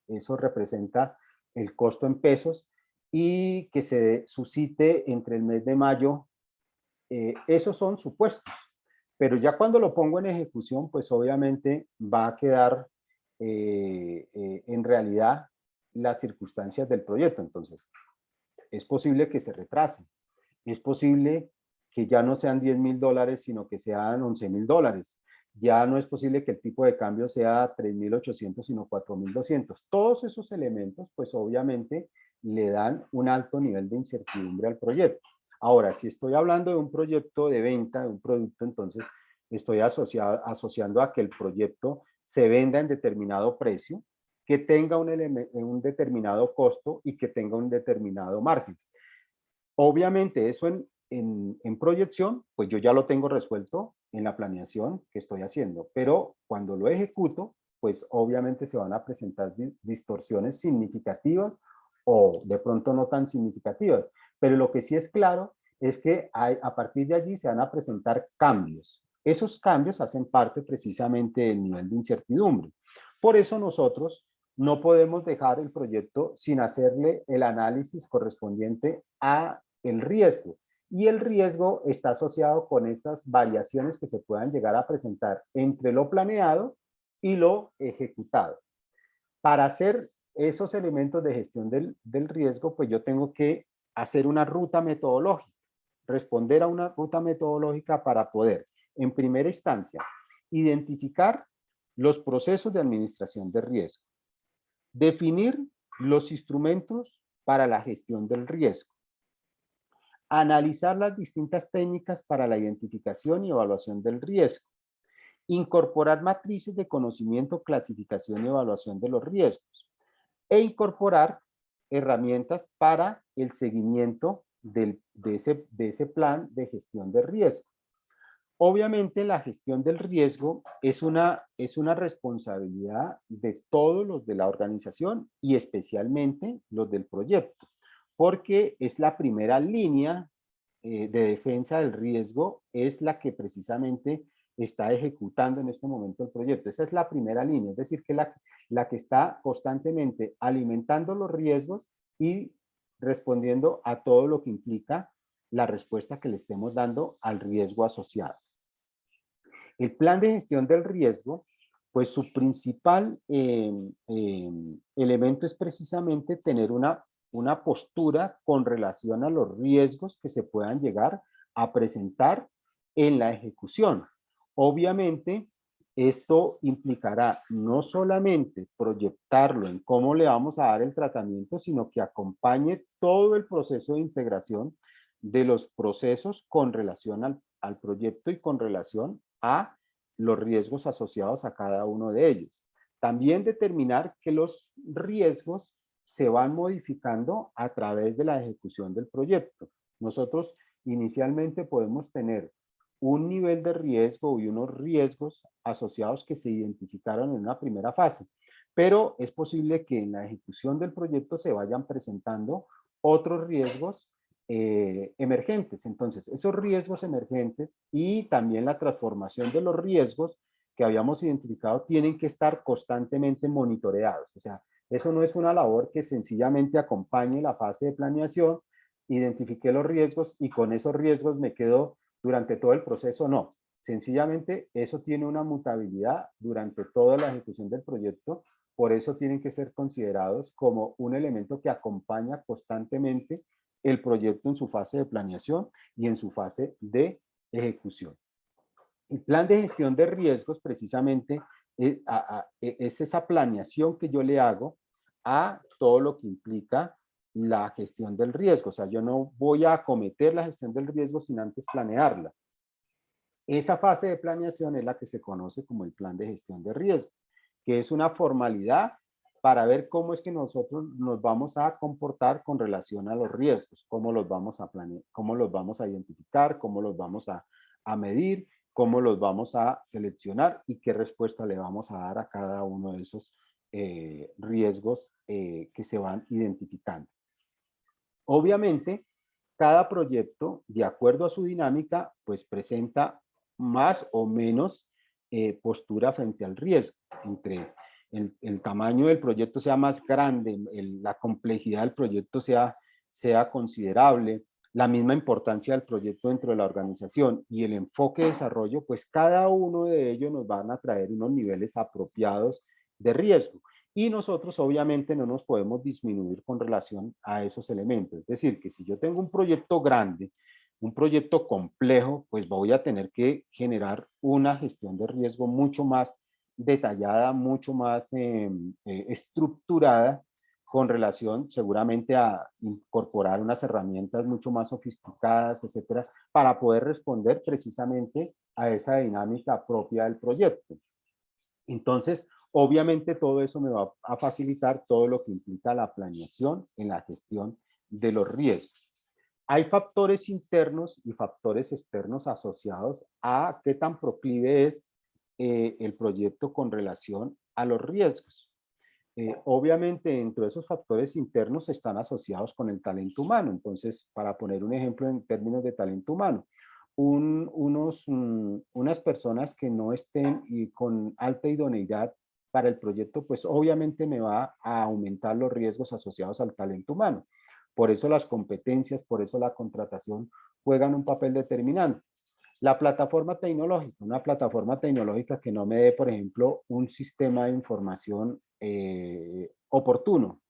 S1: eso representa el costo en pesos, y que se suscite entre el mes de mayo. Esos son supuestos, pero ya cuando lo pongo en ejecución, pues obviamente va a quedar en realidad las circunstancias del proyecto. Entonces, es posible que se retrase, es posible que ya no sean $10,000, sino que sean $11,000. Ya no es posible que el tipo de cambio sea 3,800, sino 4,200. Todos esos elementos, pues obviamente le dan un alto nivel de incertidumbre al proyecto. Ahora, si estoy hablando de un proyecto de venta de un producto, entonces estoy asociando a que el proyecto se venda en determinado precio, que tenga un determinado costo y que tenga un determinado margen. Obviamente eso en proyección, pues yo ya lo tengo resuelto en la planeación que estoy haciendo, pero cuando lo ejecuto, pues obviamente se van a presentar distorsiones significativas o de pronto no tan significativas, pero lo que sí es claro es que a partir de allí se van a presentar cambios. Esos cambios hacen parte precisamente del nivel de incertidumbre. Por eso nosotros no podemos dejar el proyecto sin hacerle el análisis correspondiente a el riesgo. Y el riesgo está asociado con esas variaciones que se puedan llegar a presentar entre lo planeado y lo ejecutado. Para hacer esos elementos de gestión del riesgo, pues yo tengo que hacer una ruta metodológica, responder a una ruta metodológica para poder, en primera instancia, identificar los procesos de administración de riesgo, definir los instrumentos para la gestión del riesgo, analizar las distintas técnicas para la identificación y evaluación del riesgo, incorporar matrices de conocimiento, clasificación y evaluación de los riesgos, e incorporar herramientas para el seguimiento de ese plan de gestión de riesgo. Obviamente la gestión del riesgo es una responsabilidad de todos los de la organización y especialmente los del proyecto, porque es la primera línea de defensa del riesgo, es la que precisamente está ejecutando en este momento el proyecto. Esa es la primera línea, es decir, que la que está constantemente alimentando los riesgos y respondiendo a todo lo que implica la respuesta que le estemos dando al riesgo asociado. El plan de gestión del riesgo, pues su principal elemento es precisamente tener una postura con relación a los riesgos que se puedan llegar a presentar en la ejecución. Obviamente, esto implicará no solamente proyectarlo en cómo le vamos a dar el tratamiento, sino que acompañe todo el proceso de integración de los procesos con relación al proyecto y con relación a los riesgos asociados a cada uno de ellos. También determinar que los riesgos se van modificando a través de la ejecución del proyecto. Nosotros inicialmente podemos tener un nivel de riesgo y unos riesgos asociados que se identificaron en una primera fase, pero es posible que en la ejecución del proyecto se vayan presentando otros riesgos emergentes. Entonces, esos riesgos emergentes y también la transformación de los riesgos que habíamos identificado tienen que estar constantemente monitoreados. O sea, Eso no es una labor que sencillamente acompañe la fase de planeación, identifique los riesgos y con esos riesgos me quedo durante todo el proceso, no. Sencillamente eso tiene una mutabilidad durante toda la ejecución del proyecto, por eso tienen que ser considerados como un elemento que acompaña constantemente el proyecto en su fase de planeación y en su fase de ejecución. El plan de gestión de riesgos precisamente es esa planeación que yo le hago a todo lo que implica la gestión del riesgo. O sea, yo no voy a acometer la gestión del riesgo sin antes planearla. Esa fase de planeación es la que se conoce como el plan de gestión de riesgo, que es una formalidad para ver cómo es que nosotros nos vamos a comportar con relación a los riesgos, cómo los vamos a planear, cómo los vamos a identificar, cómo los vamos a medir, cómo los vamos a seleccionar y qué respuesta le vamos a dar a cada uno de esos riesgos que se van identificando. Obviamente, cada proyecto, de acuerdo a su dinámica, pues presenta más o menos postura frente al riesgo. Entre el tamaño del proyecto sea más grande, la complejidad del proyecto sea considerable, la misma importancia del proyecto dentro de la organización y el enfoque de desarrollo, pues cada uno de ellos nos van a traer unos niveles apropiados de riesgo. Y nosotros obviamente no nos podemos disminuir con relación a esos elementos. Es decir, que si yo tengo un proyecto grande, un proyecto complejo, pues voy a tener que generar una gestión de riesgo mucho más detallada, mucho más estructurada con relación seguramente a incorporar unas herramientas mucho más sofisticadas, etcétera, para poder responder precisamente a esa dinámica propia del proyecto. Entonces, obviamente todo eso me va a facilitar todo lo que implica la planeación en la gestión de los riesgos. Hay factores internos y factores externos asociados a qué tan proclive es el proyecto con relación a los riesgos. Obviamente, dentro de esos factores internos están asociados con el talento humano. Entonces, para poner un ejemplo en términos de talento humano, unas personas que no estén con alta idoneidad para el proyecto, pues obviamente me va a aumentar los riesgos asociados al talento humano. Por eso las competencias, por eso la contratación juegan un papel determinante. La plataforma tecnológica, una plataforma tecnológica que no me dé, por ejemplo, un sistema de información oportuno,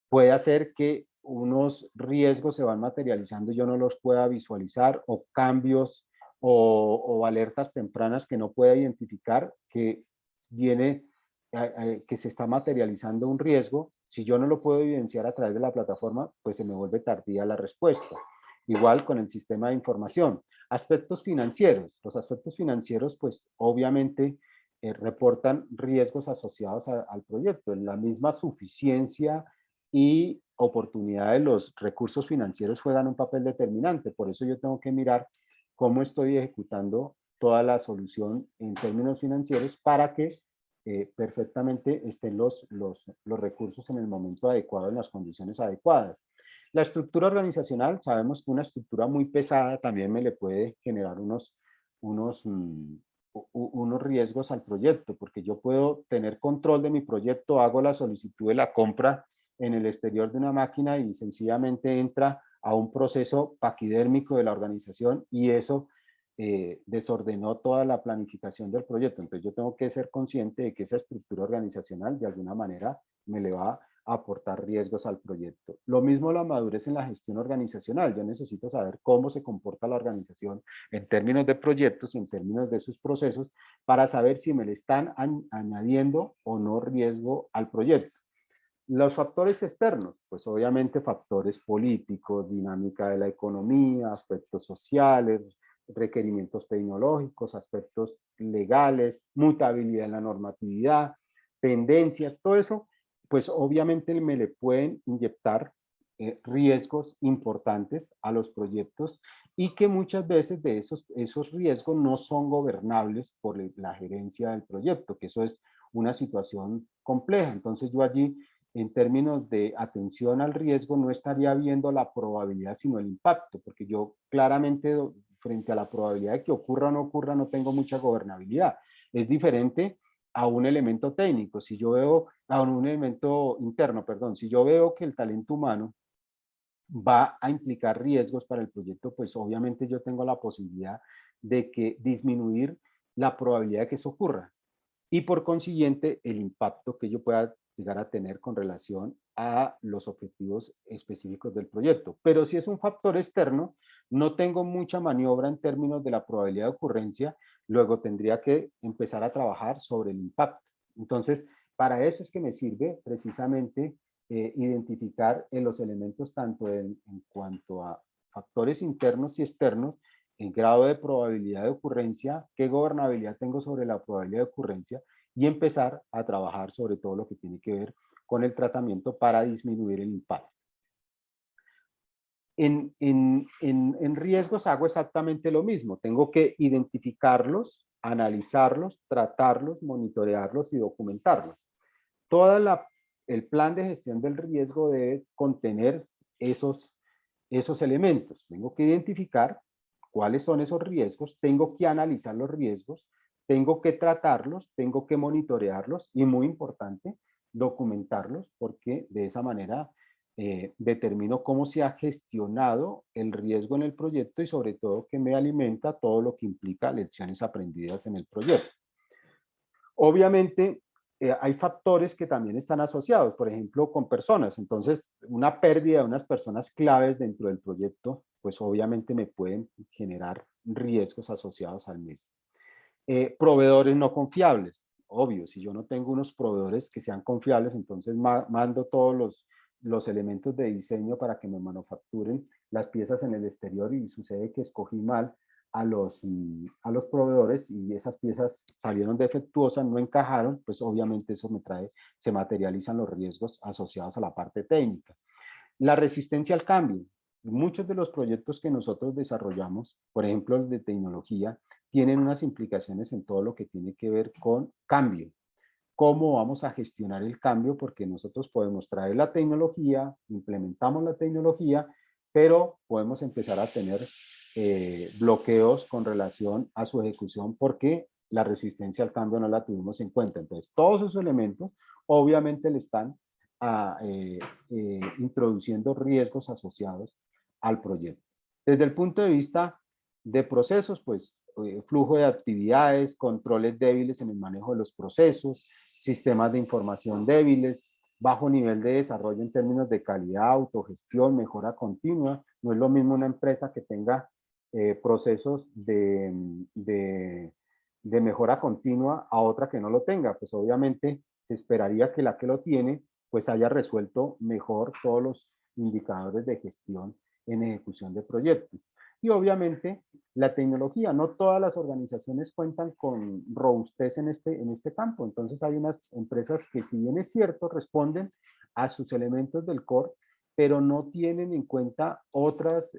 S1: puede hacer que unos riesgos se van materializando y yo no los pueda visualizar, o cambios o alertas tempranas que no pueda identificar que viene, que se está materializando un riesgo. Si yo no lo puedo evidenciar a través de la plataforma, pues se me vuelve tardía la respuesta. Igual con el sistema de información. Aspectos financieros. Los aspectos financieros, pues obviamente reportan riesgos asociados al proyecto. La misma suficiencia y oportunidad de los recursos financieros juegan un papel determinante. Por eso yo tengo que mirar cómo estoy ejecutando toda la solución en términos financieros para que perfectamente estén los recursos en el momento adecuado, en las condiciones adecuadas. La estructura organizacional, sabemos que una estructura muy pesada también me le puede generar unos riesgos al proyecto, porque yo puedo tener control de mi proyecto, hago la solicitud de la compra en el exterior de una máquina y sencillamente entra a un proceso paquidérmico de la organización y eso desordenó toda la planificación del proyecto. Entonces yo tengo que ser consciente de que esa estructura organizacional de alguna manera me le va a aportar riesgos al proyecto. Lo mismo la madurez en la gestión organizacional. Yo necesito saber cómo se comporta la organización en términos de proyectos y en términos de sus procesos para saber si me le están añadiendo o no riesgo al proyecto. Los factores externos, pues obviamente factores políticos, dinámica de la economía, aspectos sociales, requerimientos tecnológicos, aspectos legales, mutabilidad en la normatividad, tendencias, todo eso, pues obviamente me le pueden inyectar riesgos importantes a los proyectos y que muchas veces de esos riesgos no son gobernables por la gerencia del proyecto, que eso es una situación compleja. Entonces yo allí en términos de atención al riesgo no estaría viendo la probabilidad sino el impacto, porque yo claramente frente a la probabilidad de que ocurra o no ocurra no tengo mucha gobernabilidad. Es diferente a un elemento técnico, si yo veo a un elemento interno, perdón, si yo veo que el talento humano va a implicar riesgos para el proyecto, pues obviamente yo tengo la posibilidad de que disminuir la probabilidad de que eso ocurra y por consiguiente el impacto que yo pueda llegar a tener con relación a los objetivos específicos del proyecto. Pero si es un factor externo, no tengo mucha maniobra en términos de la probabilidad de ocurrencia, luego tendría que empezar a trabajar sobre el impacto. Entonces, para eso es que me sirve precisamente identificar los elementos tanto en cuanto a factores internos y externos, en grado de probabilidad de ocurrencia, qué gobernabilidad tengo sobre la probabilidad de ocurrencia y empezar a trabajar sobre todo lo que tiene que ver con el tratamiento para disminuir el impacto. En riesgos hago exactamente lo mismo. Tengo que identificarlos, analizarlos, tratarlos, monitorearlos y documentarlos. El plan de gestión del riesgo debe contener esos elementos. Tengo que identificar cuáles son esos riesgos, tengo que analizar los riesgos, tengo que tratarlos, tengo que monitorearlos y muy importante, documentarlos porque de esa manera determino cómo se ha gestionado el riesgo en el proyecto y sobre todo que me alimenta todo lo que implica lecciones aprendidas en el proyecto. Obviamente, hay factores que también están asociados, por ejemplo, con personas. Entonces, una pérdida de unas personas claves dentro del proyecto, pues obviamente me pueden generar riesgos asociados al mismo. Proveedores no confiables. Obvio, si yo no tengo unos proveedores que sean confiables, entonces mando todos los elementos de diseño para que me manufacturen las piezas en el exterior y sucede que escogí mal a los proveedores y esas piezas salieron defectuosas, no encajaron, pues obviamente eso se materializan los riesgos asociados a la parte técnica. La resistencia al cambio. Muchos de los proyectos que nosotros desarrollamos, por ejemplo, el de tecnología, tienen unas implicaciones en todo lo que tiene que ver con cambio. ¿Cómo vamos a gestionar el cambio? Porque nosotros podemos traer la tecnología, implementamos la tecnología, pero podemos empezar a tener bloqueos con relación a su ejecución porque la resistencia al cambio no la tuvimos en cuenta. Entonces, todos esos elementos obviamente le están introduciendo riesgos asociados al proyecto. Desde el punto de vista de procesos, pues flujo de actividades, controles débiles en el manejo de los procesos, sistemas de información débiles, bajo nivel de desarrollo en términos de calidad, autogestión, mejora continua. No es lo mismo una empresa que tenga procesos de mejora continua a otra que no lo tenga. Pues obviamente se esperaría que la que lo tiene pues haya resuelto mejor todos los indicadores de gestión en ejecución de proyectos. Y obviamente la tecnología, no todas las organizaciones cuentan con robustez en este campo. Entonces hay unas empresas que si bien es cierto responden a sus elementos del core, pero no tienen en cuenta otras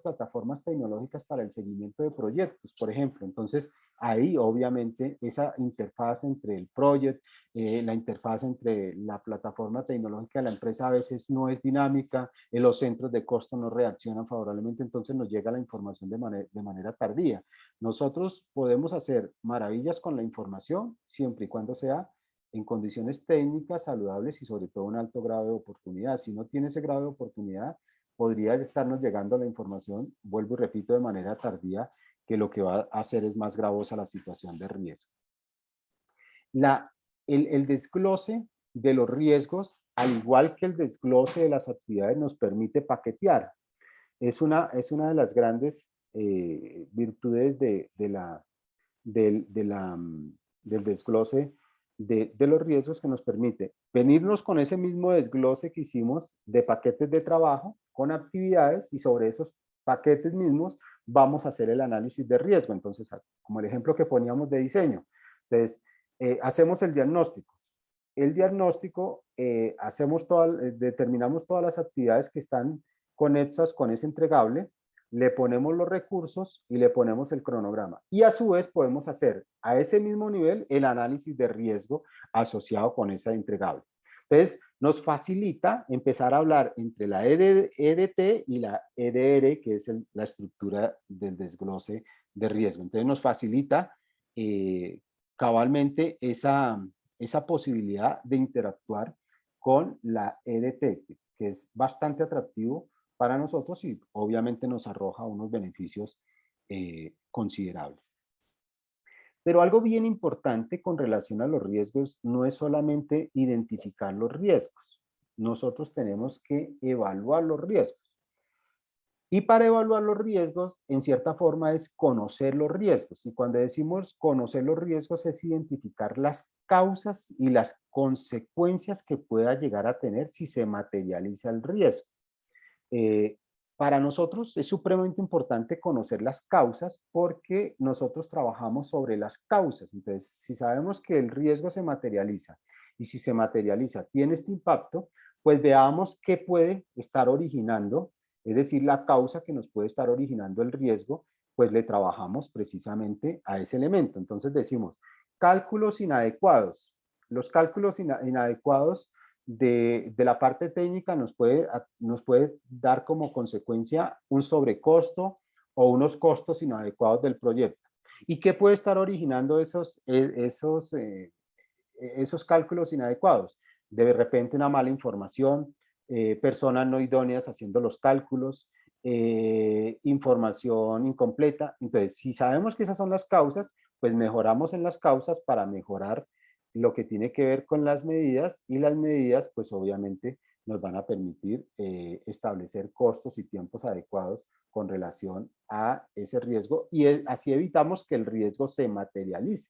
S1: plataformas tecnológicas para el seguimiento de proyectos, por ejemplo. Entonces, ahí obviamente esa interfaz entre el project, la interfaz entre la plataforma tecnológica de la empresa a veces no es dinámica, los centros de costo no reaccionan favorablemente, entonces nos llega la información de manera tardía. Nosotros podemos hacer maravillas con la información siempre y cuando sea en condiciones técnicas saludables y sobre todo un alto grado de oportunidad. Si no tiene ese grado de oportunidad, podría estarnos llegando la información, vuelvo y repito, de manera tardía, que lo que va a hacer es más gravosa la situación de riesgo. El desglose de los riesgos, al igual que el desglose de las actividades, nos permite paquetear. Es una de las grandes virtudes del desglose de los riesgos que nos permite venirnos con ese mismo desglose que hicimos de paquetes de trabajo con actividades y sobre esos paquetes mismos vamos a hacer el análisis de riesgo. Entonces, como el ejemplo que poníamos de diseño. Entonces, hacemos el diagnóstico. El diagnóstico, determinamos todas las actividades que están conexas con ese entregable, le ponemos los recursos y le ponemos el cronograma. Y a su vez podemos hacer a ese mismo nivel el análisis de riesgo asociado con esa entregable. Entonces, nos facilita empezar a hablar entre la EDT y la EDR, que es la estructura del desglose de riesgo. Entonces, nos facilita cabalmente esa posibilidad de interactuar con la EDT, que es bastante atractivo para nosotros y obviamente nos arroja unos beneficios considerables. Pero algo bien importante con relación a los riesgos no es solamente identificar los riesgos. Nosotros tenemos que evaluar los riesgos. Y para evaluar los riesgos, en cierta forma, es conocer los riesgos. Y cuando decimos conocer los riesgos es identificar las causas y las consecuencias que pueda llegar a tener si se materializa el riesgo. Eh, para nosotros es supremamente importante conocer las causas porque nosotros trabajamos sobre las causas. Entonces, si sabemos que el riesgo se materializa y si se materializa tiene este impacto, pues veamos qué puede estar originando, es decir, la causa que nos puede estar originando el riesgo, pues le trabajamos precisamente a ese elemento. Entonces decimos, cálculos inadecuados. Los cálculos inadecuados de la parte técnica nos puede dar como consecuencia un sobrecosto o unos costos inadecuados del proyecto. ¿Y qué puede estar originando esos cálculos inadecuados? De repente una mala información, personas no idóneas haciendo los cálculos, información incompleta. Entonces, si sabemos que esas son las causas, pues mejoramos en las causas para mejorar lo que tiene que ver con las medidas y las medidas pues obviamente nos van a permitir establecer costos y tiempos adecuados con relación a ese riesgo y así evitamos que el riesgo se materialice.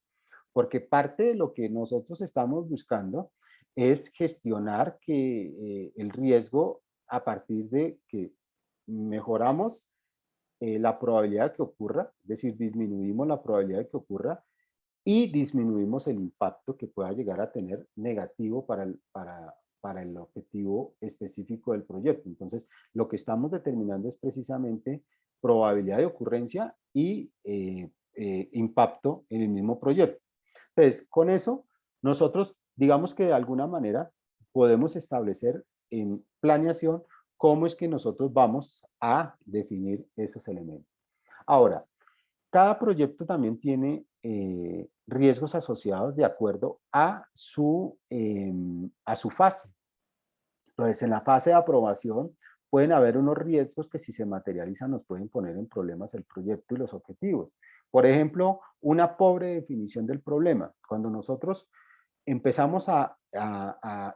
S1: Porque parte de lo que nosotros estamos buscando es gestionar que el riesgo a partir de que mejoramos la probabilidad de que ocurra, es decir, disminuimos la probabilidad de que ocurra y disminuimos el impacto que pueda llegar a tener negativo para el objetivo específico del proyecto. Entonces, lo que estamos determinando es precisamente probabilidad de ocurrencia y impacto en el mismo proyecto. Entonces, con eso, nosotros, digamos que de alguna manera, podemos establecer en planeación cómo es que nosotros vamos a definir esos elementos. Ahora, cada proyecto también tiene riesgos asociados de acuerdo a su fase. Entonces, en la fase de aprobación pueden haber unos riesgos que si se materializan nos pueden poner en problemas el proyecto y los objetivos. Por ejemplo, una pobre definición del problema. Cuando nosotros empezamos a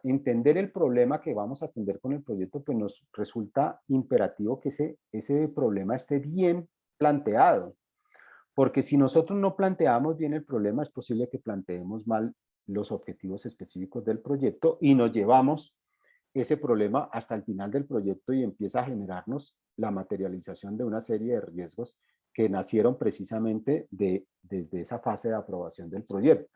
S1: entender el problema que vamos a atender con el proyecto, pues nos resulta imperativo que ese problema esté bien planteado. Porque si nosotros no planteamos bien el problema, es posible que planteemos mal los objetivos específicos del proyecto y nos llevamos ese problema hasta el final del proyecto y empieza a generarnos la materialización de una serie de riesgos que nacieron precisamente desde esa fase de aprobación del proyecto.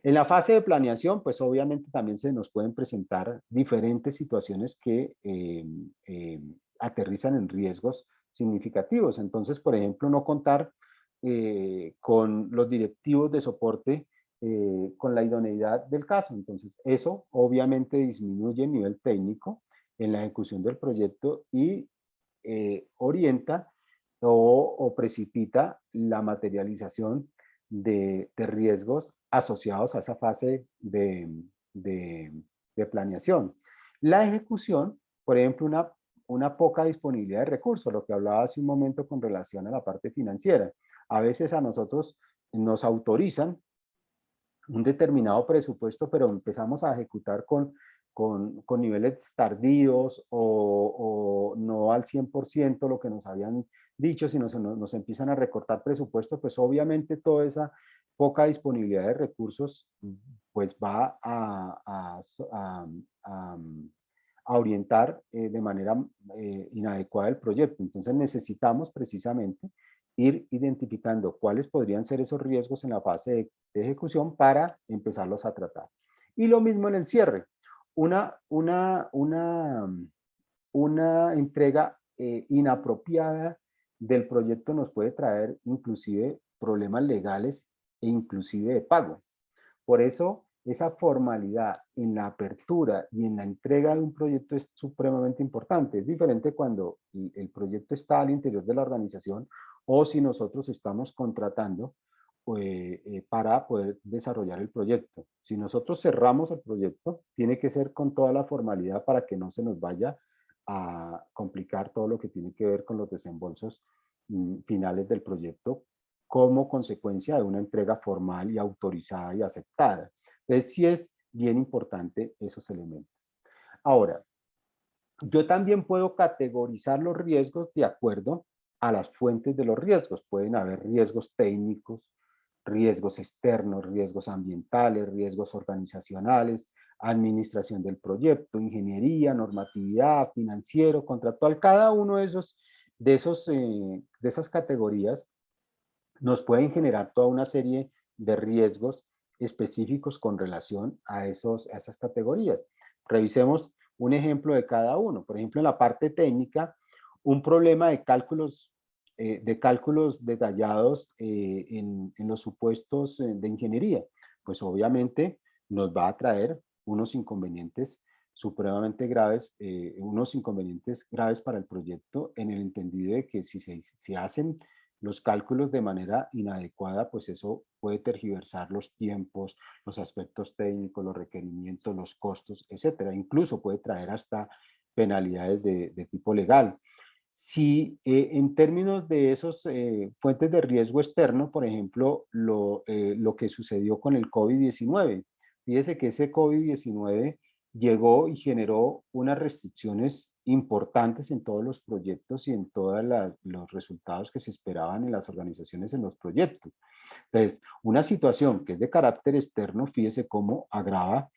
S1: En la fase de planeación, pues obviamente también se nos pueden presentar diferentes situaciones que aterrizan en riesgos significativos. Entonces, por ejemplo, no contar con los directivos de soporte con la idoneidad del caso. Entonces, eso obviamente disminuye el nivel técnico en la ejecución del proyecto y orienta o precipita la materialización de riesgos asociados a esa fase de planeación. La ejecución, por ejemplo, una poca disponibilidad de recursos, lo que hablaba hace un momento con relación a la parte financiera. A veces a nosotros nos autorizan un determinado presupuesto, pero empezamos a ejecutar con niveles tardíos o no al 100% lo que nos habían dicho, sino nos empiezan a recortar presupuestos, pues obviamente toda esa poca disponibilidad de recursos pues va a orientar de manera inadecuada el proyecto. Entonces necesitamos precisamente ir identificando cuáles podrían ser esos riesgos en la fase de ejecución para empezarlos a tratar. Y lo mismo en el cierre. Una entrega inapropiada del proyecto nos puede traer inclusive problemas legales e inclusive de pago. Por eso, esa formalidad en la apertura y en la entrega de un proyecto es supremamente importante. Es diferente cuando el proyecto está al interior de la organización o si nosotros estamos contratando para poder desarrollar el proyecto. Si nosotros cerramos el proyecto, tiene que ser con toda la formalidad para que no se nos vaya a complicar todo lo que tiene que ver con los desembolsos finales del proyecto como consecuencia de una entrega formal y autorizada y aceptada. Entonces, sí es bien importante esos elementos. Ahora, yo también puedo categorizar los riesgos de acuerdo a las fuentes de los riesgos. Pueden haber riesgos técnicos, riesgos externos, riesgos ambientales, riesgos organizacionales, administración del proyecto, ingeniería, normatividad, financiero, contractual. Cada uno de esas categorías nos pueden generar toda una serie de riesgos específicos con relación a esas categorías. Revisemos un ejemplo de cada uno. Por ejemplo, en la parte técnica, un problema de cálculos detallados en los supuestos de ingeniería, pues obviamente nos va a traer unos inconvenientes supremamente graves, unos inconvenientes graves para el proyecto, en el entendido de que si se hacen los cálculos de manera inadecuada, pues eso puede tergiversar los tiempos, los aspectos técnicos, los requerimientos, los costos, etcétera. Incluso puede traer hasta penalidades de tipo legal. Si en términos de esos fuentes de riesgo externo, por ejemplo, lo que sucedió con el COVID-19, fíjese que ese COVID-19 llegó y generó unas restricciones importantes en todos los proyectos y en todos los resultados que se esperaban en las organizaciones en los proyectos. Entonces, una situación que es de carácter externo, fíjese cómo agrava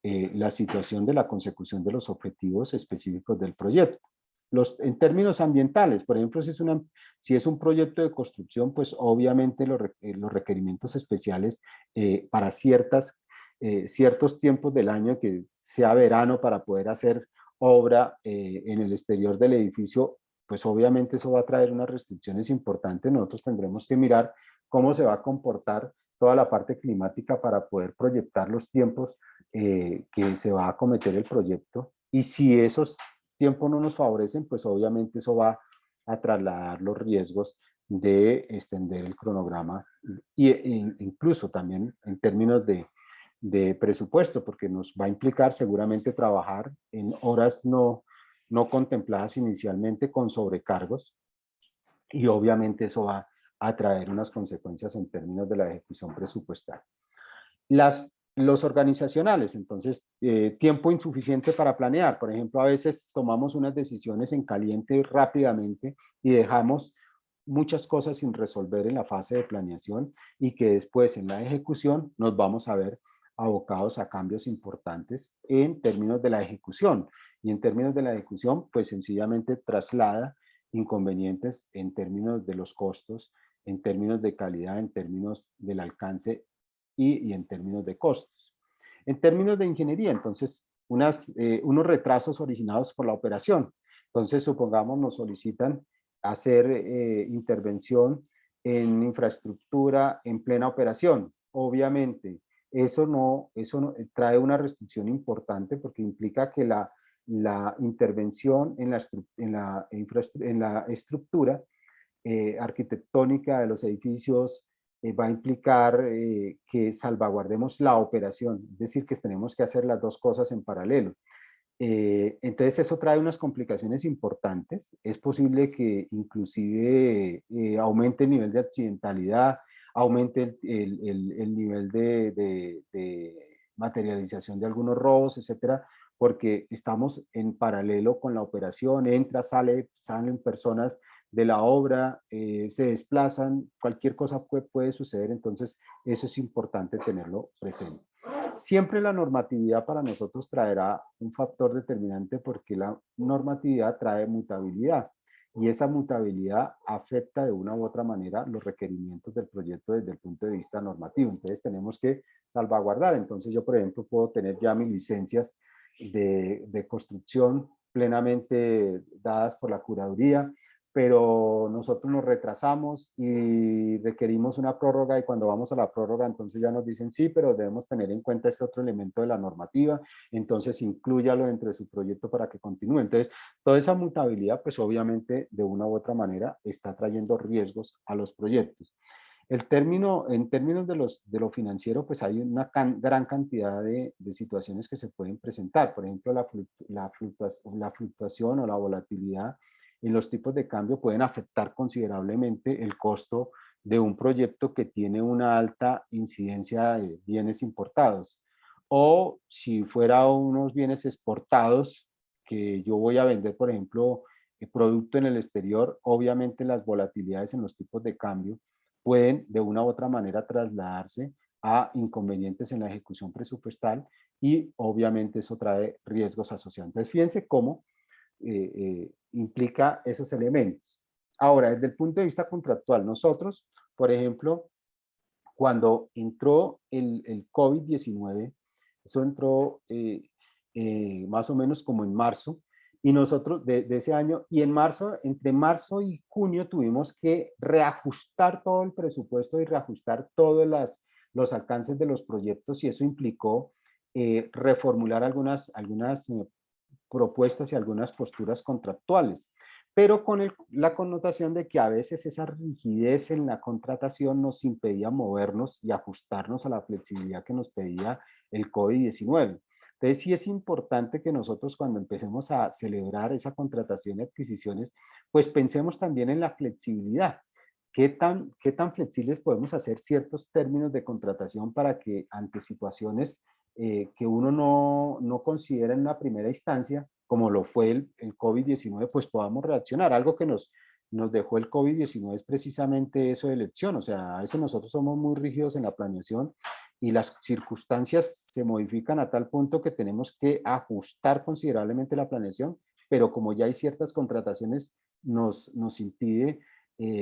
S1: la situación de la consecución de los objetivos específicos del proyecto. En términos ambientales, por ejemplo, si es un proyecto de construcción, pues obviamente los requerimientos especiales para ciertos tiempos del año, que sea verano para poder hacer obra en el exterior del edificio, pues obviamente eso va a traer unas restricciones importantes. Nosotros tendremos que mirar cómo se va a comportar toda la parte climática para poder proyectar los tiempos que se va a acometer el proyecto. Y si esos tiempos no nos favorecen, pues obviamente eso va a trasladar los riesgos de extender el cronograma incluso también en términos de presupuesto, porque nos va a implicar seguramente trabajar en horas no contempladas inicialmente con sobrecargos, y obviamente eso va a traer unas consecuencias en términos de la ejecución presupuestal. Los organizacionales, entonces, tiempo insuficiente para planear. Por ejemplo, a veces tomamos unas decisiones en caliente rápidamente y dejamos muchas cosas sin resolver en la fase de planeación, y que después en la ejecución nos vamos a ver abocados a cambios importantes en términos de la ejecución. Y en términos de la ejecución, pues sencillamente traslada inconvenientes en términos de los costos, en términos de calidad, en términos del alcance y en términos de costos. En términos de ingeniería, entonces, unos retrasos originados por la operación. Entonces, supongamos nos solicitan hacer intervención en infraestructura en plena operación. Obviamente, eso no trae una restricción importante, porque implica que la intervención en la estructura arquitectónica de los edificios va a implicar que salvaguardemos la operación, es decir, que tenemos que hacer las dos cosas en paralelo. Entonces eso trae unas complicaciones importantes. Es posible que inclusive aumente el nivel de accidentalidad, aumente el nivel de materialización de algunos robos, etcétera, porque estamos en paralelo con la operación. Salen personas de la obra, se desplazan, cualquier cosa puede suceder. Entonces eso es importante tenerlo presente. Siempre la normatividad para nosotros traerá un factor determinante, porque la normatividad trae mutabilidad, y esa mutabilidad afecta de una u otra manera los requerimientos del proyecto desde el punto de vista normativo. Entonces tenemos que salvaguardar. Entonces yo, por ejemplo, puedo tener ya mis licencias de construcción plenamente dadas por la curaduría, pero nosotros nos retrasamos y requerimos una prórroga, y cuando vamos a la prórroga entonces ya nos dicen sí, pero debemos tener en cuenta este otro elemento de la normativa, entonces inclúyalo dentro de su proyecto para que continúe. Entonces, toda esa mutabilidad, pues obviamente de una u otra manera está trayendo riesgos a los proyectos. En términos de lo financiero, pues hay una gran cantidad de situaciones que se pueden presentar. Por ejemplo, la fluctuación o la volatilidad en los tipos de cambio pueden afectar considerablemente el costo de un proyecto que tiene una alta incidencia de bienes importados. O si fuera unos bienes exportados que yo voy a vender, por ejemplo, el producto en el exterior, obviamente las volatilidades en los tipos de cambio pueden de una u otra manera trasladarse a inconvenientes en la ejecución presupuestal y obviamente eso trae riesgos asociados. Entonces, fíjense cómo implica esos elementos. Ahora, desde el punto de vista contractual, nosotros, por ejemplo, cuando entró el COVID-19, eso entró más o menos como en marzo, y nosotros de ese año, y en marzo, entre marzo y junio tuvimos que reajustar todo el presupuesto y reajustar todos los alcances de los proyectos, y eso implicó reformular algunas propuestas y algunas posturas contractuales, pero con la connotación de que a veces esa rigidez en la contratación nos impedía movernos y ajustarnos a la flexibilidad que nos pedía el COVID-19. Entonces sí es importante que nosotros cuando empecemos a celebrar esa contratación y adquisiciones, pues pensemos también en la flexibilidad. Qué tan flexibles podemos hacer ciertos términos de contratación para que ante situaciones que uno no considera en una primera instancia, como lo fue el COVID-19, pues podamos reaccionar? Algo que nos dejó el COVID-19 es precisamente eso de elección. O sea, a veces nosotros somos muy rígidos en la planeación y las circunstancias se modifican a tal punto que tenemos que ajustar considerablemente la planeación, pero como ya hay ciertas contrataciones, nos impide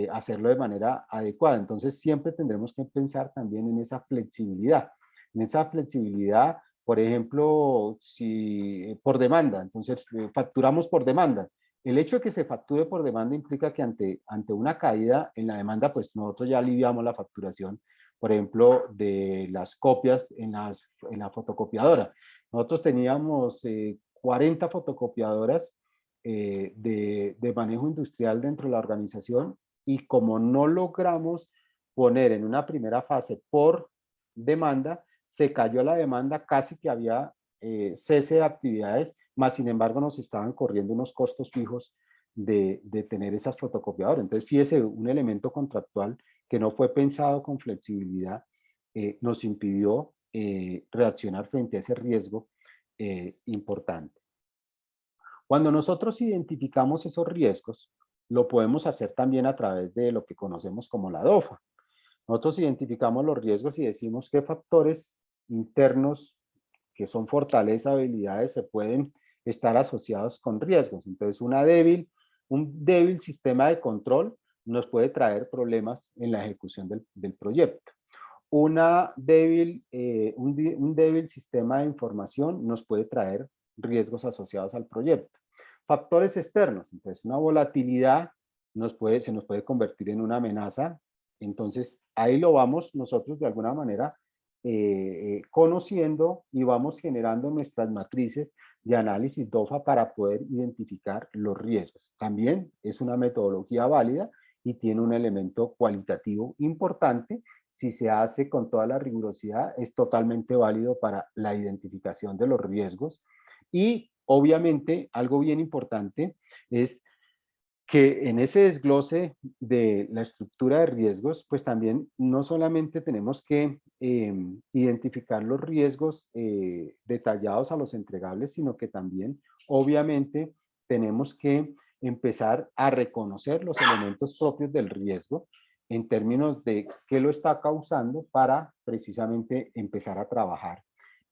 S1: hacerlo de manera adecuada. Entonces siempre tendremos que pensar también en esa flexibilidad. En esa flexibilidad, por ejemplo, si por demanda, entonces facturamos por demanda. El hecho de que se facture por demanda implica que ante una caída en la demanda, pues nosotros ya aliviamos la facturación, por ejemplo, de las copias en la fotocopiadora. Nosotros teníamos 40 fotocopiadoras de manejo industrial dentro de la organización, y como no logramos poner en una primera fase por demanda, se cayó la demanda, casi que había cese de actividades, más sin embargo nos estaban corriendo unos costos fijos de tener esas fotocopiadoras. Entonces, fíjese, un elemento contractual que no fue pensado con flexibilidad nos impidió reaccionar frente a ese riesgo importante. Cuando nosotros identificamos esos riesgos, lo podemos hacer también a través de lo que conocemos como la DOFA. Nosotros identificamos los riesgos y decimos qué factores internos que son fortaleza, habilidades, se pueden estar asociados con riesgos. Entonces, un débil sistema de control nos puede traer problemas en la ejecución del proyecto. Un débil sistema de información nos puede traer riesgos asociados al proyecto. Factores externos, entonces una volatilidad se nos puede convertir en una amenaza. Entonces ahí lo vamos nosotros de alguna manera conociendo, y vamos generando nuestras matrices de análisis DOFA para poder identificar los riesgos. También es una metodología válida y tiene un elemento cualitativo importante. Si se hace con toda la rigurosidad, es totalmente válido para la identificación de los riesgos. Y obviamente algo bien importante es que en ese desglose de la estructura de riesgos, pues también no solamente tenemos que identificar los riesgos detallados a los entregables, sino que también obviamente tenemos que empezar a reconocer los elementos propios del riesgo en términos de qué lo está causando para precisamente empezar a trabajar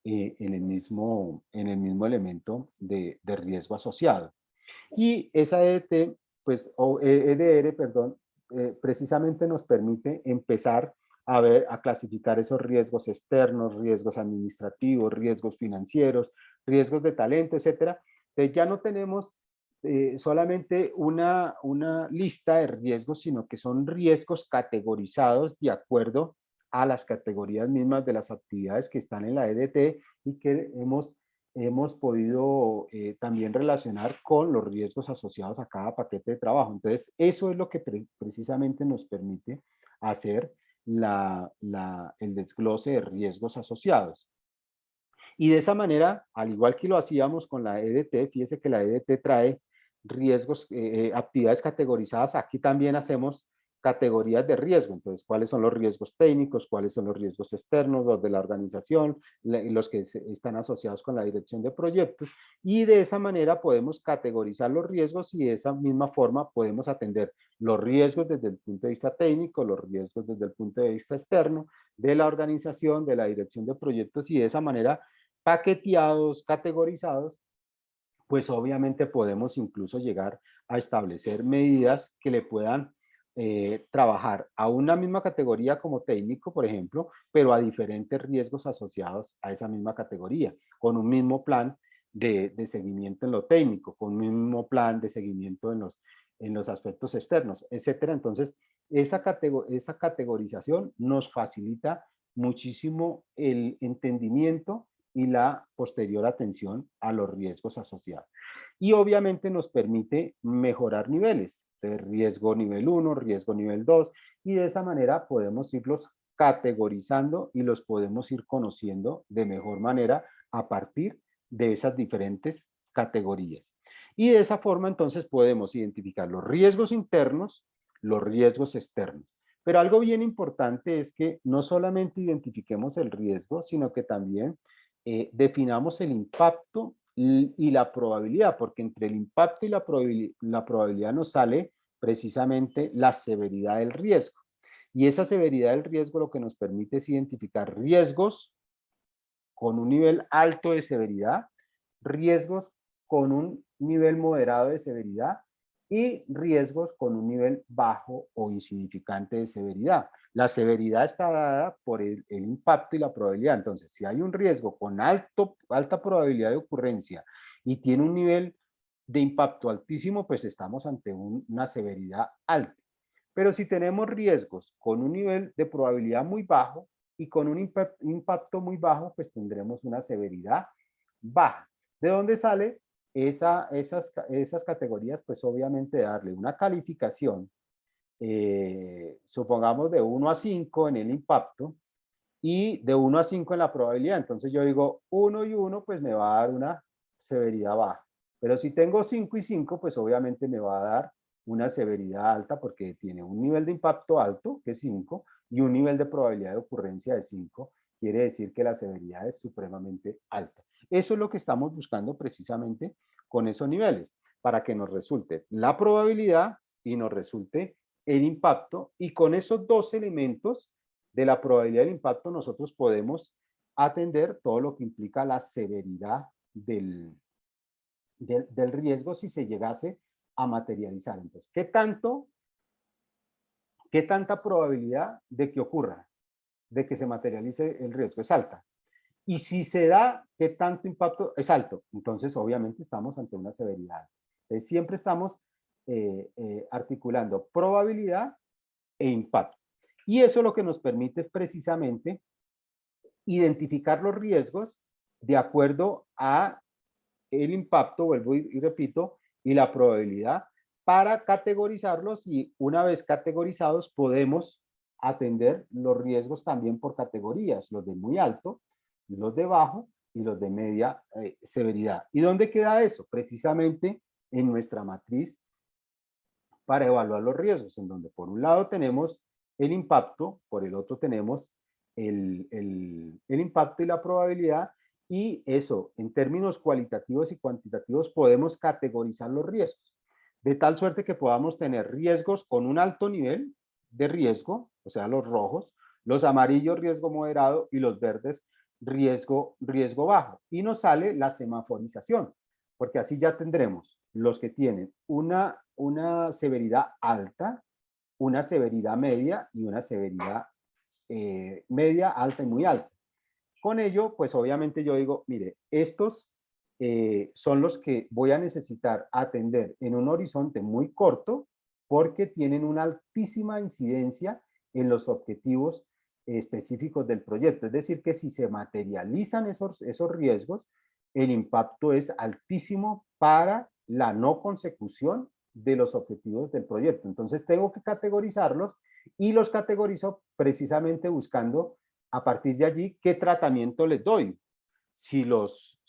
S1: en el mismo elemento de riesgo asociado. Y esa EDT, pues, o EDR, perdón, precisamente nos permite empezar a clasificar esos riesgos externos, riesgos administrativos, riesgos financieros, riesgos de talento, etcétera. Entonces ya no tenemos solamente una lista de riesgos, sino que son riesgos categorizados de acuerdo a las categorías mismas de las actividades que están en la EDT y que hemos podido también relacionar con los riesgos asociados a cada paquete de trabajo. Entonces, eso es lo que precisamente nos permite hacer el desglose de riesgos asociados. Y de esa manera, al igual que lo hacíamos con la EDT, fíjese que la EDT trae riesgos, actividades categorizadas, aquí también hacemos categorías de riesgo. Entonces, ¿cuáles son los riesgos técnicos? ¿Cuáles son los riesgos externos? Los de la organización, los que están asociados con la dirección de proyectos. Y de esa manera podemos categorizar los riesgos y de esa misma forma podemos atender los riesgos desde el punto de vista técnico, los riesgos desde el punto de vista externo, de la organización, de la dirección de proyectos y de esa manera paqueteados, categorizados, pues obviamente podemos incluso llegar a establecer medidas que le puedan trabajar a una misma categoría como técnico, por ejemplo, pero a diferentes riesgos asociados a esa misma categoría, con un mismo plan de seguimiento en lo técnico, con un mismo plan de seguimiento en los aspectos externos, etcétera. Entonces, esa categorización nos facilita muchísimo el entendimiento y la posterior atención a los riesgos asociados. Y obviamente nos permite mejorar niveles, de riesgo nivel 1, riesgo nivel 2, y de esa manera podemos irlos categorizando y los podemos ir conociendo de mejor manera a partir de esas diferentes categorías. Y de esa forma entonces podemos identificar los riesgos internos, los riesgos externos. Pero algo bien importante es que no solamente identifiquemos el riesgo, sino que también definamos el impacto y la probabilidad, porque entre el impacto y la probabilidad nos sale precisamente la severidad del riesgo. Y esa severidad del riesgo lo que nos permite es identificar riesgos con un nivel alto de severidad, riesgos con un nivel moderado de severidad y riesgos con un nivel bajo o insignificante de severidad. La severidad está dada por el impacto y la probabilidad. Entonces, si hay un riesgo con alta probabilidad de ocurrencia y tiene un nivel de impacto altísimo, pues estamos ante una severidad alta. Pero si tenemos riesgos con un nivel de probabilidad muy bajo y con un impacto muy bajo, pues tendremos una severidad baja. ¿De dónde sale esas categorías? Pues obviamente darle una calificación, supongamos de 1 a 5 en el impacto y de 1 a 5 en la probabilidad. Entonces yo digo 1 y 1, pues me va a dar una severidad baja. Pero si tengo 5 y 5, pues obviamente me va a dar una severidad alta porque tiene un nivel de impacto alto, que es 5, y un nivel de probabilidad de ocurrencia de 5. Quiere decir que la severidad es supremamente alta. Eso es lo que estamos buscando precisamente con esos niveles, para que nos resulte la probabilidad y nos resulte el impacto, y con esos dos elementos de la probabilidad del impacto nosotros podemos atender todo lo que implica la severidad del riesgo si se llegase a materializar. Entonces, ¿qué tanta probabilidad de que ocurra, de que se materialice el riesgo? Es alta. Y si se da, ¿qué tanto impacto? Es alto. Entonces, obviamente, estamos ante una severidad. Entonces, siempre estamos articulando probabilidad e impacto. Y eso lo que nos permite es precisamente identificar los riesgos de acuerdo a el impacto, vuelvo y repito, y la probabilidad para categorizarlos, y una vez categorizados podemos atender los riesgos también por categorías, los de muy alto, los de bajo y los de media severidad. ¿Y dónde queda eso? Precisamente en nuestra matriz para evaluar los riesgos, en donde por un lado tenemos el impacto, por el otro tenemos el impacto y la probabilidad, y eso, en términos cualitativos y cuantitativos, podemos categorizar los riesgos, de tal suerte que podamos tener riesgos con un alto nivel de riesgo, o sea, los rojos, los amarillos, riesgo moderado, y los verdes, riesgo bajo. Y nos sale la semaforización, porque así ya tendremos los que tienen una severidad alta, una severidad media y una severidad media, alta y muy alta. Con ello, pues obviamente yo digo, mire, estos son los que voy a necesitar atender en un horizonte muy corto porque tienen una altísima incidencia en los objetivos específicos del proyecto. Es decir, que si se materializan esos riesgos, el impacto es altísimo para la no consecución de los objetivos del proyecto. Entonces tengo que categorizarlos y los categorizo precisamente buscando a partir de allí qué tratamiento les doy. Si los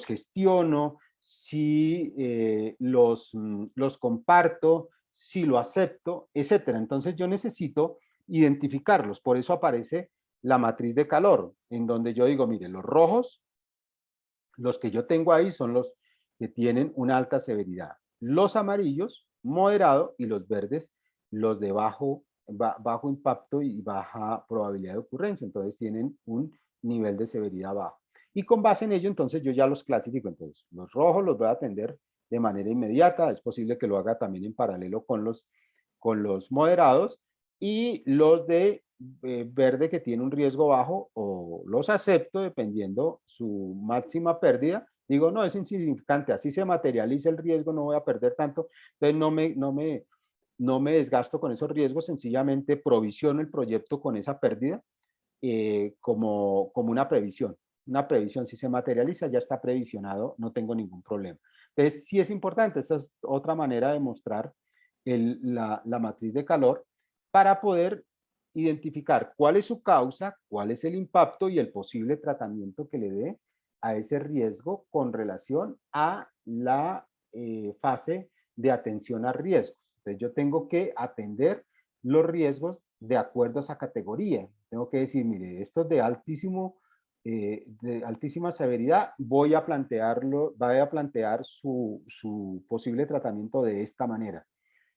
S1: gestiono, si los comparto, si lo acepto, etcétera. Entonces yo necesito identificarlos. Por eso aparece la matriz de calor, en donde yo digo, mire, los rojos, los que yo tengo ahí son los que tienen una alta severidad. Los amarillos, moderado, y los verdes, los de bajo impacto y baja probabilidad de ocurrencia. Entonces tienen un nivel de severidad bajo. Y con base en ello, entonces yo ya los clasifico. Entonces, los rojos los voy a atender de manera inmediata. Es posible que lo haga también en paralelo con los moderados. Y los de verde que tiene un riesgo bajo, o los acepto dependiendo su máxima pérdida. Digo, no, es insignificante, así se materializa el riesgo, no voy a perder tanto. Entonces no me desgasto con esos riesgos, sencillamente provisiono el proyecto con esa pérdida como una previsión. Una previsión, si se materializa, ya está previsionado, no tengo ningún problema. Entonces, sí es importante, esta es otra manera de mostrar la matriz de calor para poder identificar cuál es su causa, cuál es el impacto y el posible tratamiento que le dé a ese riesgo con relación a la fase de atención a riesgos. Entonces, yo tengo que atender los riesgos de acuerdo a esa categoría. Tengo que decir, mire, esto es de altísima severidad, voy a plantear su posible tratamiento de esta manera.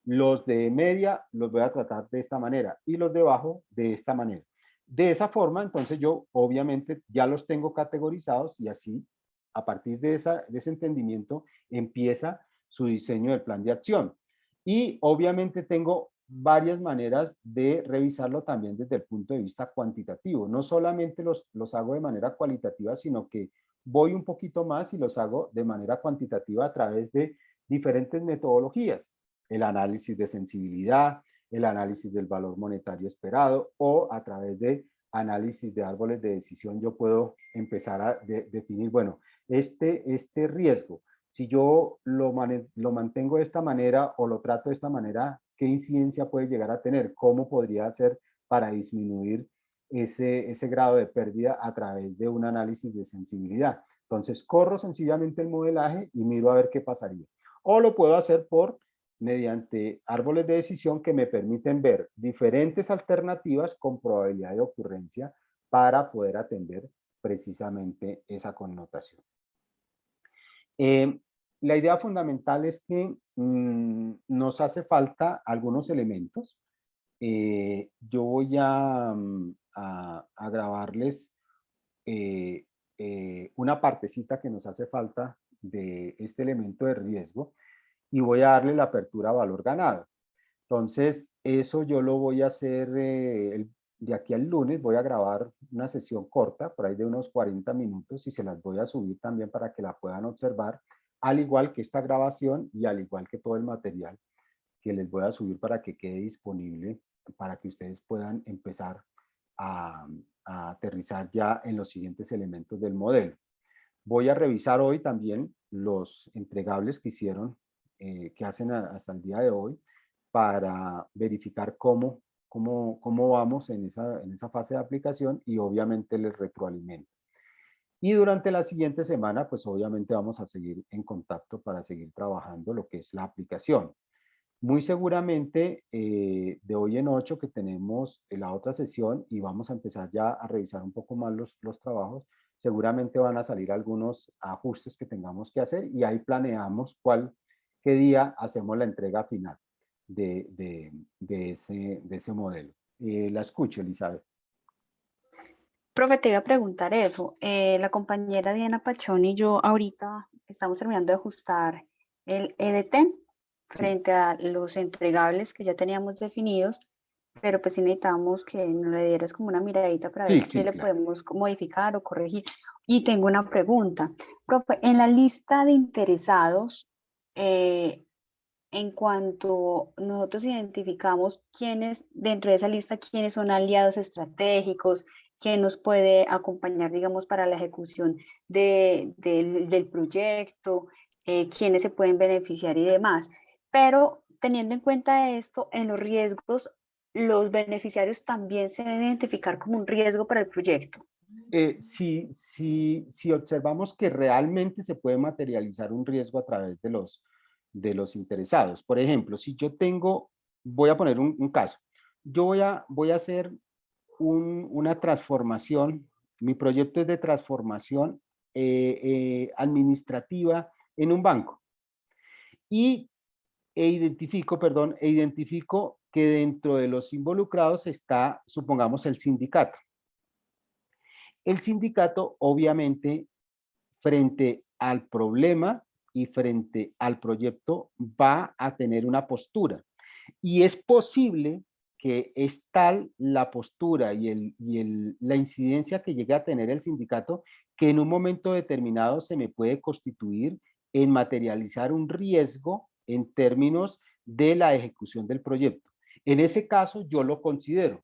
S1: Los de media los voy a tratar de esta manera y los de bajo de esta manera. De esa forma, entonces yo obviamente ya los tengo categorizados y así, a partir de ese entendimiento, empieza su diseño del plan de acción. Y obviamente tengo varias maneras de revisarlo también desde el punto de vista cuantitativo. No solamente los hago de manera cualitativa, sino que voy un poquito más y los hago de manera cuantitativa a través de diferentes metodologías. El análisis de sensibilidad, el análisis del valor monetario esperado, o a través de análisis de árboles de decisión yo puedo empezar a definir, bueno, este riesgo, si yo lo mantengo de esta manera o lo trato de esta manera, ¿qué incidencia puede llegar a tener? ¿Cómo podría hacer para disminuir ese grado de pérdida a través de un análisis de sensibilidad? Entonces, corro sencillamente el modelaje y miro a ver qué pasaría. O lo puedo hacer mediante árboles de decisión que me permiten ver diferentes alternativas con probabilidad de ocurrencia para poder atender precisamente esa connotación. La idea fundamental es que nos hace falta algunos elementos. Yo voy a grabarles una partecita que nos hace falta de este elemento de riesgo y voy a darle la apertura a valor ganado. Entonces, eso yo lo voy a hacer de aquí al lunes. Voy a grabar una sesión corta, por ahí de unos 40 minutos, y se las voy a subir también para que la puedan observar, al igual que esta grabación y al igual que todo el material que les voy a subir para que quede disponible, para que ustedes puedan empezar a aterrizar ya en los siguientes elementos del modelo. Voy a revisar hoy también los entregables que hicieron, que hacen hasta el día de hoy, para verificar cómo vamos en esa fase de aplicación, y obviamente les retroalimento. Y durante la siguiente semana, pues obviamente vamos a seguir en contacto para seguir trabajando lo que es la aplicación. Muy seguramente de hoy en 8 que tenemos la otra sesión y vamos a empezar ya a revisar un poco más los trabajos, seguramente van a salir algunos ajustes que tengamos que hacer y ahí planeamos qué día hacemos la entrega final de ese modelo. La escucho, Elizabeth.
S2: Profe, te iba a preguntar eso. La compañera Diana Pachón y yo ahorita estamos terminando de ajustar el EDT frente a los entregables que ya teníamos definidos, pero pues sí necesitamos que nos le dieras como una miradita para ver qué le podemos modificar o corregir. Y tengo una pregunta. Profe, en la lista de interesados, en cuanto nosotros identificamos quiénes, dentro de esa lista, quiénes son aliados estratégicos, quién nos puede acompañar, digamos, para la ejecución del proyecto, quiénes se pueden beneficiar y demás. Pero teniendo en cuenta esto, en los riesgos, los beneficiarios también se deben identificar como un riesgo para el proyecto.
S1: Si observamos que realmente se puede materializar un riesgo a través de los interesados. Por ejemplo, si yo tengo, voy a poner un caso, yo voy a hacer una transformación, mi proyecto es de transformación administrativa en un banco y identifico que dentro de los involucrados está, supongamos, el sindicato. El sindicato, obviamente, frente al problema y frente al proyecto, va a tener una postura. Y es posible que es tal la postura y la incidencia que llegue a tener el sindicato que en un momento determinado se me puede constituir en materializar un riesgo en términos de la ejecución del proyecto. En ese caso yo lo considero,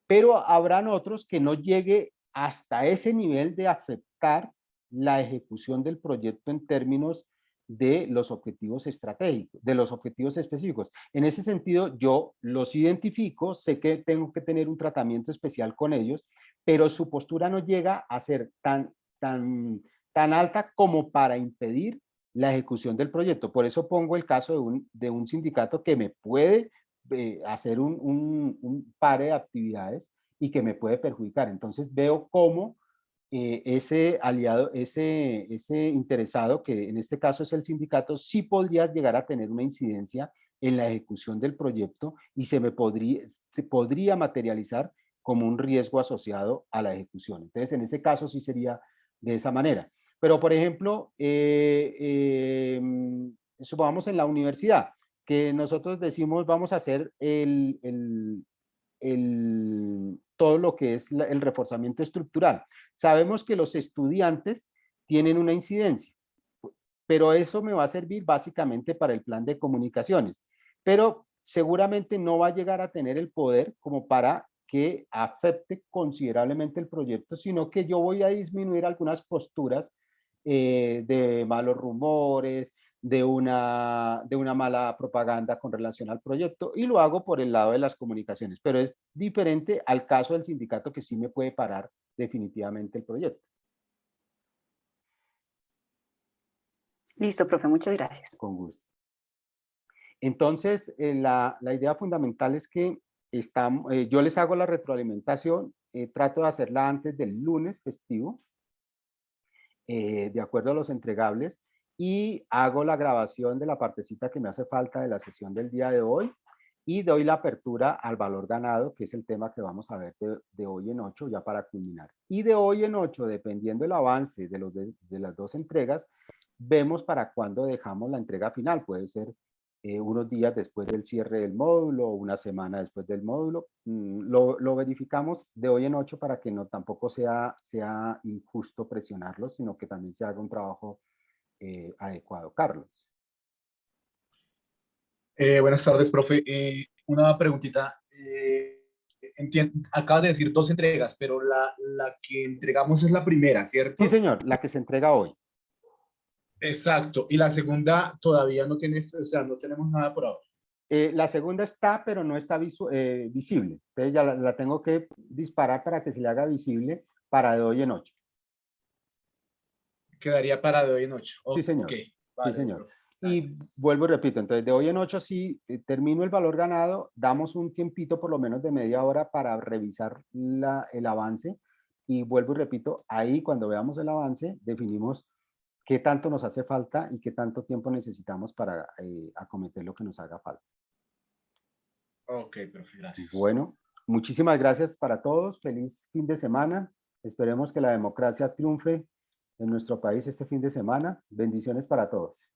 S1: pero habrán otros que no llegue hasta ese nivel de afectar la ejecución del proyecto en términos de los objetivos estratégicos, de los objetivos específicos. En ese sentido, yo los identifico, sé que tengo que tener un tratamiento especial con ellos, pero su postura no llega a ser tan alta como para impedir la ejecución del proyecto. Por eso pongo el caso de un sindicato que me puede hacer un par de actividades y que me puede perjudicar. Entonces veo cómo ese aliado, ese interesado, que en este caso es el sindicato, sí podría llegar a tener una incidencia en la ejecución del proyecto y se podría materializar como un riesgo asociado a la ejecución. Entonces, en ese caso sí sería de esa manera. Pero, por ejemplo, supongamos en la universidad, que nosotros decimos vamos a hacer todo lo que es el reforzamiento estructural. Sabemos que los estudiantes tienen una incidencia, pero eso me va a servir básicamente para el plan de comunicaciones, pero seguramente no va a llegar a tener el poder como para que afecte considerablemente el proyecto, sino que yo voy a disminuir algunas posturas de malos rumores, de una mala propaganda con relación al proyecto, y lo hago por el lado de las comunicaciones, pero es diferente al caso del sindicato que sí me puede parar definitivamente el proyecto.
S2: Listo, profe, muchas gracias.
S1: Con gusto. Entonces, la idea fundamental es que yo les hago la retroalimentación, trato de hacerla antes del lunes festivo, de acuerdo a los entregables, y hago la grabación de la partecita que me hace falta de la sesión del día de hoy y doy la apertura al valor ganado, que es el tema que vamos a ver de hoy en 8 ya para culminar. Y de hoy en 8, dependiendo del avance de las dos entregas, vemos para cuándo dejamos la entrega final. Puede ser unos días después del cierre del módulo o una semana después del módulo. Lo verificamos de hoy en 8 para que no tampoco sea injusto presionarlo, sino que también se haga un trabajo adecuado. Carlos.
S3: Buenas tardes, profe. Una preguntita. Acabas de decir 2 entregas, pero la que entregamos es la primera, ¿cierto?
S1: Sí, señor, la que se entrega hoy.
S3: Exacto. Y la segunda todavía no tiene, o sea, no tenemos nada por ahora.
S1: La segunda está, pero no está visible. Entonces ya la tengo que disparar para que se le haga visible para de hoy en 8.
S3: Quedaría para de hoy en 8.
S1: Sí, señor.
S3: Okay. Vale,
S1: Sí, señor.
S3: profe.
S1: Y vuelvo y repito, entonces de hoy en 8 sí termino el valor ganado, damos un tiempito por lo menos de media hora para revisar el avance y vuelvo y repito, ahí cuando veamos el avance definimos qué tanto nos hace falta y qué tanto tiempo necesitamos para acometer lo que nos haga falta.
S3: Ok, profe, gracias.
S1: Bueno, muchísimas gracias para todos, feliz fin de semana, esperemos que la democracia triunfe en nuestro país este fin de semana, bendiciones para todos.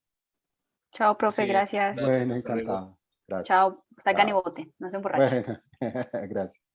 S2: Chao, profe,
S3: Sí,
S2: gracias.
S3: gracias.
S1: Bueno,
S3: Hasta luego.
S1: encantado. Gracias.
S2: Chao, sacan y
S1: Chao.
S2: voten, no se emborrachen.
S1: Bueno, gracias.